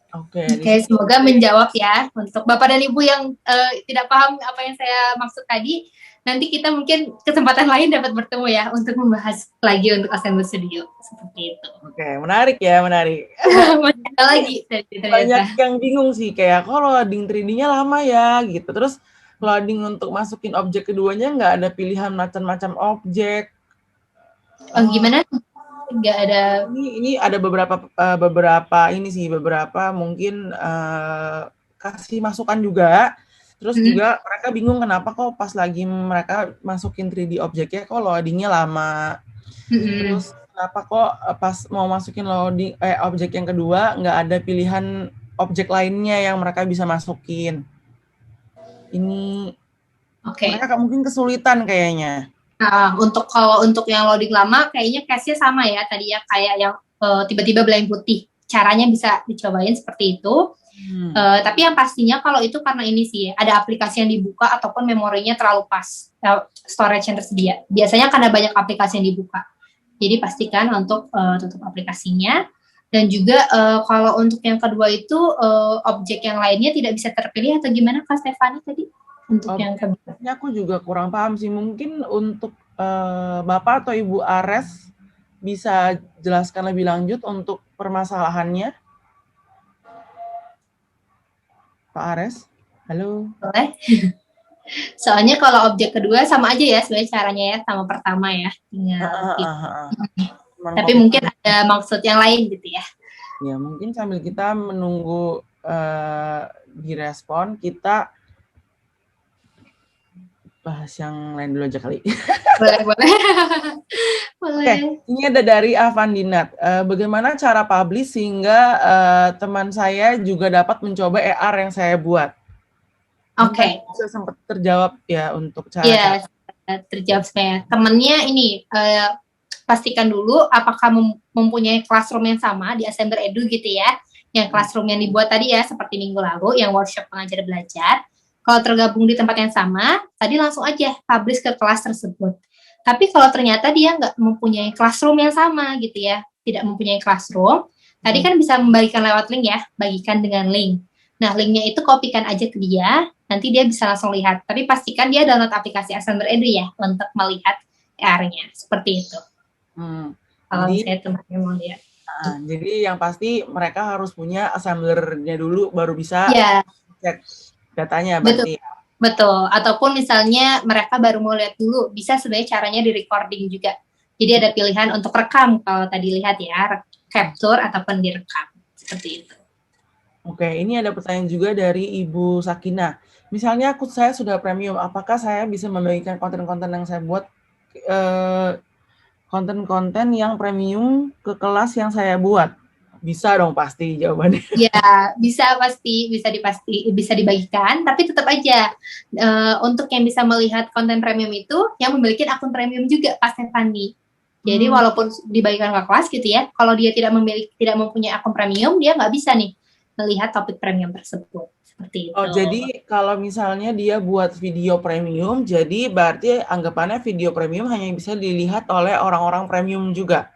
Oke, Semoga menjawab ya untuk Bapak dan Ibu yang tidak paham apa yang saya maksud tadi. Nanti kita mungkin kesempatan lain dapat bertemu ya untuk membahas lagi untuk Assembler Studio seperti itu. Oke, menarik ya, menarik. Masih ada lagi Banyak yang bingung sih kayak kok loading 3D-nya lama ya gitu. Terus loading untuk masukin objek keduanya nggak ada pilihan macam-macam objek. Gimana? Nggak ada. Ini ada beberapa ini sih, beberapa mungkin kasih masukan juga. Terus juga mereka bingung kenapa kok pas lagi mereka masukin 3D objeknya kok loadingnya lama. Terus kenapa kok pas mau masukin loading objek yang kedua nggak ada pilihan objek lainnya yang mereka bisa masukin. Ini mereka mungkin kesulitan kayaknya. Nah, kalau untuk yang loading lama kayaknya case-nya sama ya tadi ya, kayak yang tiba-tiba blank putih. Caranya bisa dicobain seperti itu. Tapi yang pastinya kalau itu karena ini sih ada aplikasi yang dibuka ataupun memorinya terlalu pas, storage yang tersedia. Biasanya karena banyak aplikasi yang dibuka. Jadi pastikan untuk tutup aplikasinya. Dan juga kalau untuk yang kedua itu objek yang lainnya tidak bisa terpilih atau gimana Kak Stefani tadi? Untuk yang kedua. Aku juga kurang paham sih. Mungkin untuk Bapak atau Ibu Ares bisa jelaskan lebih lanjut untuk permasalahannya. Pak Ares, halo. Boleh. Soalnya kalau objek kedua sama aja ya sebenarnya caranya ya, sama pertama ya. Tapi mungkin ada maksud yang lain gitu ya. Ya, mungkin sambil kita menunggu direspon, kita bahas yang lain dulu aja kali. Boleh. Oke, ini ada dari Avandinat. Bagaimana cara publish sehingga teman saya juga dapat mencoba AR yang saya buat? Oke. Bisa sempat terjawab ya untuk cara. Iya, terjawab saya. Temennya ini pastikan dulu apakah mempunyai classroom yang sama di Assembler Edu gitu ya. Yang classroom yang dibuat tadi ya seperti minggu lalu yang workshop pengajar belajar. Kalau tergabung di tempat yang sama, tadi langsung aja publish ke kelas tersebut. Tapi kalau ternyata dia nggak mempunyai classroom yang sama gitu ya, tidak mempunyai classroom, tadi kan bisa membagikan lewat link ya, bagikan dengan link. Nah, linknya itu kopikan aja ke dia, nanti dia bisa langsung lihat. Tapi pastikan dia download aplikasi Assembler Edu ya, untuk melihat AR-nya, seperti itu. Kalau misalnya teman-teman mau lihat. Jadi yang pasti mereka harus punya Assembler-nya dulu, baru bisa cek datanya berarti. Betul. Ataupun misalnya mereka baru mau lihat dulu, bisa sebenarnya caranya di recording juga. Jadi ada pilihan untuk rekam kalau tadi lihat ya, capture ataupun direkam. Seperti itu. Oke, ini ada pertanyaan juga dari Ibu Sakina. Misalnya saya sudah premium, apakah saya bisa membagikan konten-konten yang saya buat, konten-konten yang premium ke kelas yang saya buat? Bisa dong pasti jawabannya. Ya, bisa pasti, bisa dibagikan, tapi tetap aja untuk yang bisa melihat konten premium itu yang memiliki akun premium juga Pak Stefani. Jadi walaupun dibagikan ke kelas gitu ya, kalau dia tidak mempunyai akun premium, dia nggak bisa nih melihat topik premium tersebut. Seperti Oh, itu. jadi kalau misalnya dia buat video premium, jadi berarti anggapannya video premium hanya bisa dilihat oleh orang-orang premium juga.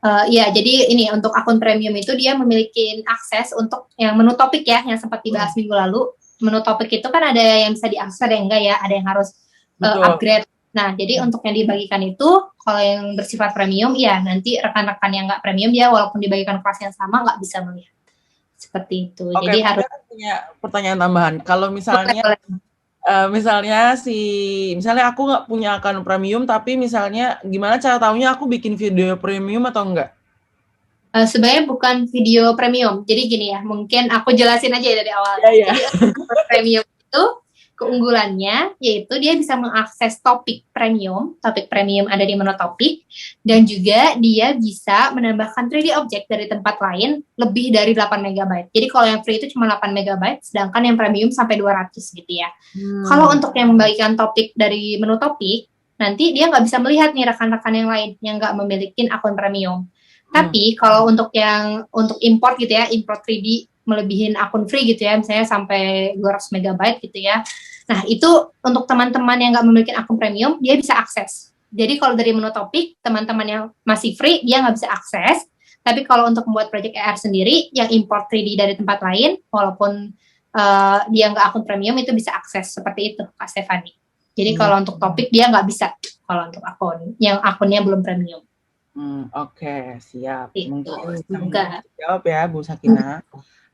Iya, jadi ini untuk akun premium itu dia memiliki akses untuk yang menu topik ya, yang sempat dibahas minggu lalu. Menu topik itu kan ada yang bisa diakses, ada yang enggak ya, ada yang harus upgrade. Nah, jadi untuk yang dibagikan itu, kalau yang bersifat premium, ya nanti rekan-rekan yang nggak premium dia walaupun dibagikan kelas yang sama nggak bisa melihat. Seperti itu. Oke, Jadi harus punya pertanyaan tambahan. Kalau misalnya boleh. misalnya aku nggak punya akun premium, tapi misalnya gimana cara tahunya aku bikin video premium atau enggak? Sebenarnya bukan video premium. Jadi gini ya, mungkin aku jelasin aja dari awal. Ya, ya. Jadi premium itu keunggulannya yaitu dia bisa mengakses topik premium ada di menu topik, dan juga dia bisa menambahkan 3D object dari tempat lain lebih dari 8 MB. Jadi kalau yang free itu cuma 8 MB, sedangkan yang premium sampai 200 gitu ya. Kalau untuk yang membagikan topik dari menu topik, nanti dia nggak bisa melihat nih rekan-rekan yang lain yang nggak memiliki akun premium. Tapi kalau untuk import gitu ya, import 3D melebihin akun free gitu ya, misalnya sampai 200 MB gitu ya. Nah, itu untuk teman-teman yang nggak memiliki akun premium, dia bisa akses. Jadi kalau dari menu topik, teman-teman yang masih free, dia nggak bisa akses. Tapi kalau untuk membuat project AR sendiri, yang import 3D dari tempat lain, walaupun dia nggak akun premium, itu bisa akses. Seperti itu, Kak Stefani. Jadi kalau untuk topik, dia nggak bisa. Kalau untuk akun, yang akunnya belum premium. Oke, siap. Itu. Mungkin bisa jawab ya, Bu Sakina.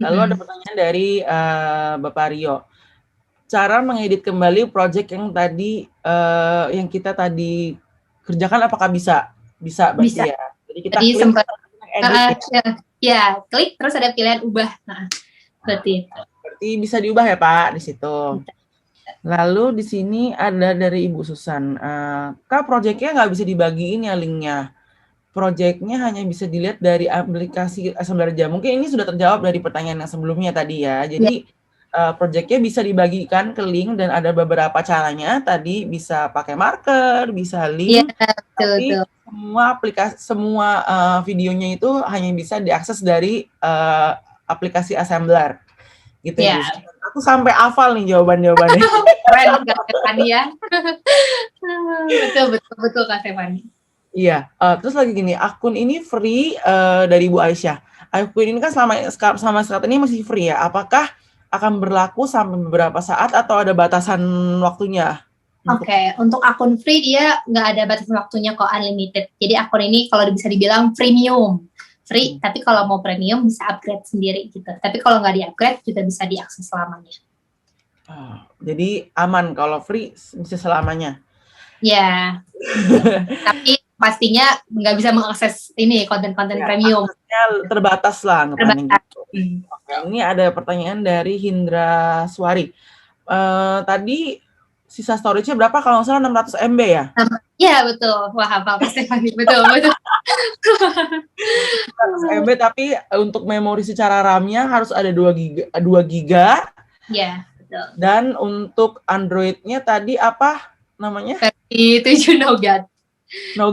Lalu ada pertanyaan dari Bapak Rio. Cara mengedit kembali project yang tadi yang kita tadi kerjakan apakah bisa? Bisa berarti Bisa. ya. Jadi kita Tadi klik sempat edit ya, klik terus ada pilihan ubah. Nah, berarti bisa diubah ya Pak di situ. Lalu di sini ada dari Ibu Susan. Kak, projectnya nggak bisa dibagiin ya linknya. Projectnya hanya bisa dilihat dari aplikasi Assembler Jam. Mungkin ini sudah terjawab dari pertanyaan yang sebelumnya tadi ya. Jadi projectnya bisa dibagikan ke link dan ada beberapa caranya. Tadi bisa pakai marker, bisa link. Ya, Tapi betul. semua videonya itu hanya bisa diakses dari aplikasi Assembler. Gitu ya, Bu. Aku sampai hafal nih jawaban-jawabannya. Keren Kak Stefani ya. betul Kak Stefani. Iya, terus lagi gini, akun ini free dari Bu Aisyah. Akun ini kan sama saat ini masih free ya. Apakah akan berlaku sampai beberapa saat atau ada batasan waktunya? Oke, untuk akun free dia nggak ada batasan waktunya kok, unlimited. Jadi akun ini kalau bisa dibilang premium, free. Tapi kalau mau premium bisa upgrade sendiri gitu. Tapi kalau nggak di-upgrade juga bisa diakses selamanya. Jadi aman kalau free bisa selamanya. Ya, tapi pastinya nggak bisa mengakses ini konten-konten premium. Terbatas lah. Terbatas. Ini ada pertanyaan dari Hindra Suari. Tadi sisa storage-nya berapa kalau nggak salah 600 MB ya? Iya betul. Wah hafal pasti betul. 600 MB tapi untuk memori secara RAM-nya harus ada 2 giga. Iya, betul. Dan untuk Android-nya tadi apa namanya? Versi 7 Nougat. 7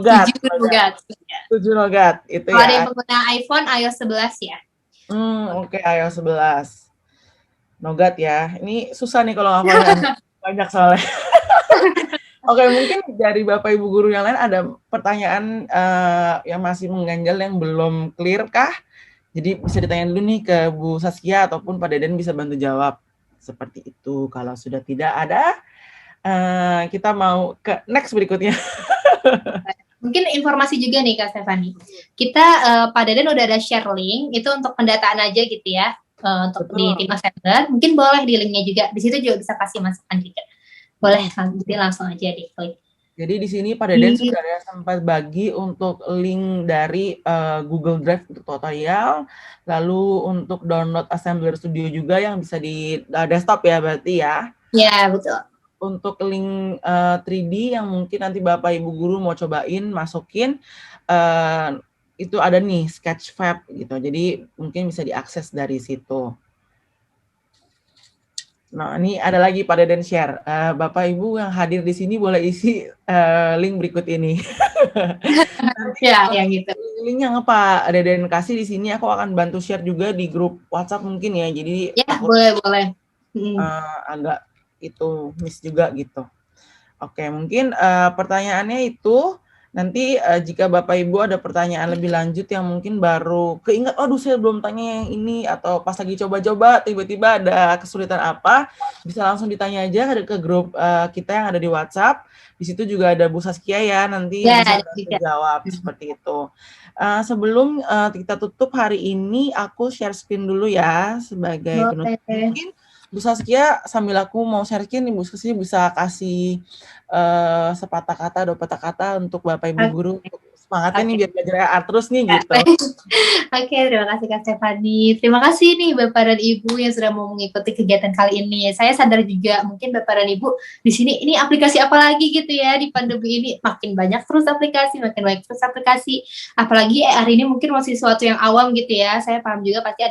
Nougat itu ya. Kalau ada yang pengguna iPhone iOS 11 ya. Oke, iOS 11. Nougat ya. Ini susah nih kalau ngapalin banyak soalnya. Oke, mungkin dari Bapak Ibu guru yang lain ada pertanyaan yang masih mengganjal yang belum clear kah? Jadi bisa ditanya dulu nih ke Bu Saskia ataupun Pak Deden bisa bantu jawab. Seperti itu. Kalau sudah tidak ada, kita mau ke next berikutnya. Mungkin informasi juga nih Kak Stefani. Kita Pak Deden udah ada share link, itu untuk pendataan aja gitu ya. Untuk di tim Assembler. Mungkin boleh di linknya juga. Di situ juga bisa kasih masukan juga. Boleh, nanti langsung aja diklik. Jadi di sini Pak Deden sudah ada sempat bagi untuk link dari Google Drive untuk tutorial, lalu untuk download Assembler Studio juga yang bisa di desktop ya berarti ya? Ya, betul. Untuk link 3D yang mungkin nanti Bapak Ibu guru mau cobain masukin, itu ada nih Sketchfab gitu, jadi mungkin bisa diakses dari situ. Nah, ini ada lagi Pak Deden share. Bapak Ibu yang hadir di sini boleh isi link berikut ini. Nanti Ya, yang gitu. linknya Pak Deden kasih di sini, aku akan bantu share juga di grup WhatsApp mungkin ya. Jadi Ya, takut boleh. agak itu miss juga gitu. Oke, mungkin pertanyaannya itu nanti jika Bapak Ibu ada pertanyaan lebih lanjut yang mungkin baru keinget, aduh saya belum tanya yang ini, atau pas lagi coba-coba tiba-tiba ada kesulitan apa, bisa langsung ditanya aja ke grup kita yang ada di WhatsApp. Di situ juga ada Bu Saskia ya, nanti Ya, bisa ada bantu juga. jawab seperti itu. Sebelum kita tutup hari ini, aku share screen dulu ya sebagai penutup. Boleh. Mungkin Bu Saskia sambil aku mau share screen, Ibu Saskia bisa kasih sepatah kata, dua patah kata untuk Bapak Ibu guru, untuk semangatnya nih biar belajar AR terus nih gitu. Oke, terima kasih Kak Stefani. Terima kasih nih Bapak dan Ibu yang sudah mau mengikuti kegiatan kali ini. Saya sadar juga mungkin Bapak dan Ibu di sini ini aplikasi apa lagi gitu ya di pandemi ini, makin banyak terus aplikasi, makin banyak terus aplikasi. Apalagi hari ini mungkin masih sesuatu yang awam gitu ya. Saya paham juga pasti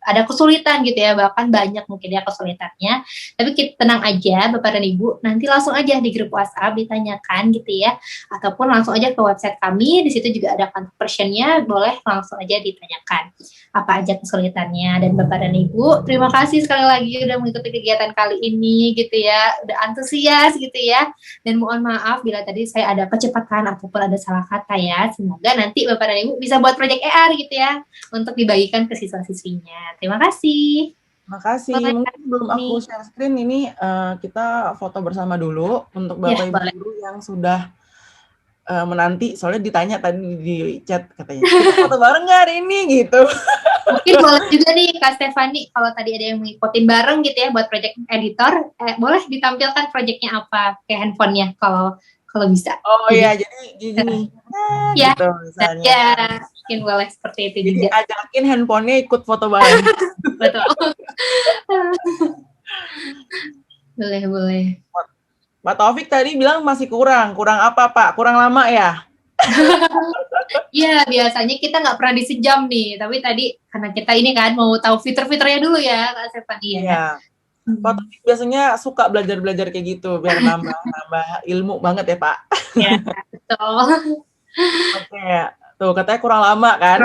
ada kesulitan gitu ya, bahkan banyak mungkin ya kesulitannya. Tapi kita tenang aja Bapak dan Ibu, nanti langsung aja di grup WhatsApp ditanyakan gitu ya, ataupun langsung aja ke website kami. Di situ juga ada contact person-nya, boleh langsung aja ditanyakan apa aja kesulitannya. Dan Bapak dan Ibu, terima kasih sekali lagi udah mengikuti kegiatan kali ini gitu ya, udah antusias gitu ya. Dan mohon maaf bila tadi saya ada kecepatan ataupun ada salah kata ya. Semoga nanti Bapak dan Ibu bisa buat project AR gitu ya, untuk dibagikan ke siswa-siswinya. Terima kasih. Terima kasih. Mungkin belum aku share screen ini, kita foto bersama dulu untuk Bapak Ibu guru yang sudah menanti, soalnya ditanya tadi di chat katanya, kita foto bareng nggak hari ini gitu. Mungkin boleh juga nih Kak Stefani, kalau tadi ada yang ngikutin bareng gitu ya buat project editor, boleh ditampilkan projectnya apa ke handphonenya kalau bisa. Oh iya, jadi gini, Ya, gitu misalnya. Ya, mungkin boleh seperti itu jadi juga. ajakin handphonenya ikut foto bareng. Betul. boleh. Pak Taufik tadi bilang masih kurang apa Pak? Kurang lama ya? Iya, biasanya kita nggak pernah di sejam nih, tapi tadi karena kita ini kan mau tahu fitur-fiturnya dulu ya, Kak Stefani ya. Iya. Pak Taufik biasanya suka belajar kayak gitu, biar nambah ilmu banget ya Pak. Ya, betul. Oke, tuh katanya kurang lama kan?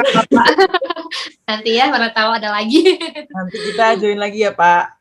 Nanti ya, mana tahu ada lagi. Nanti kita join lagi ya Pak.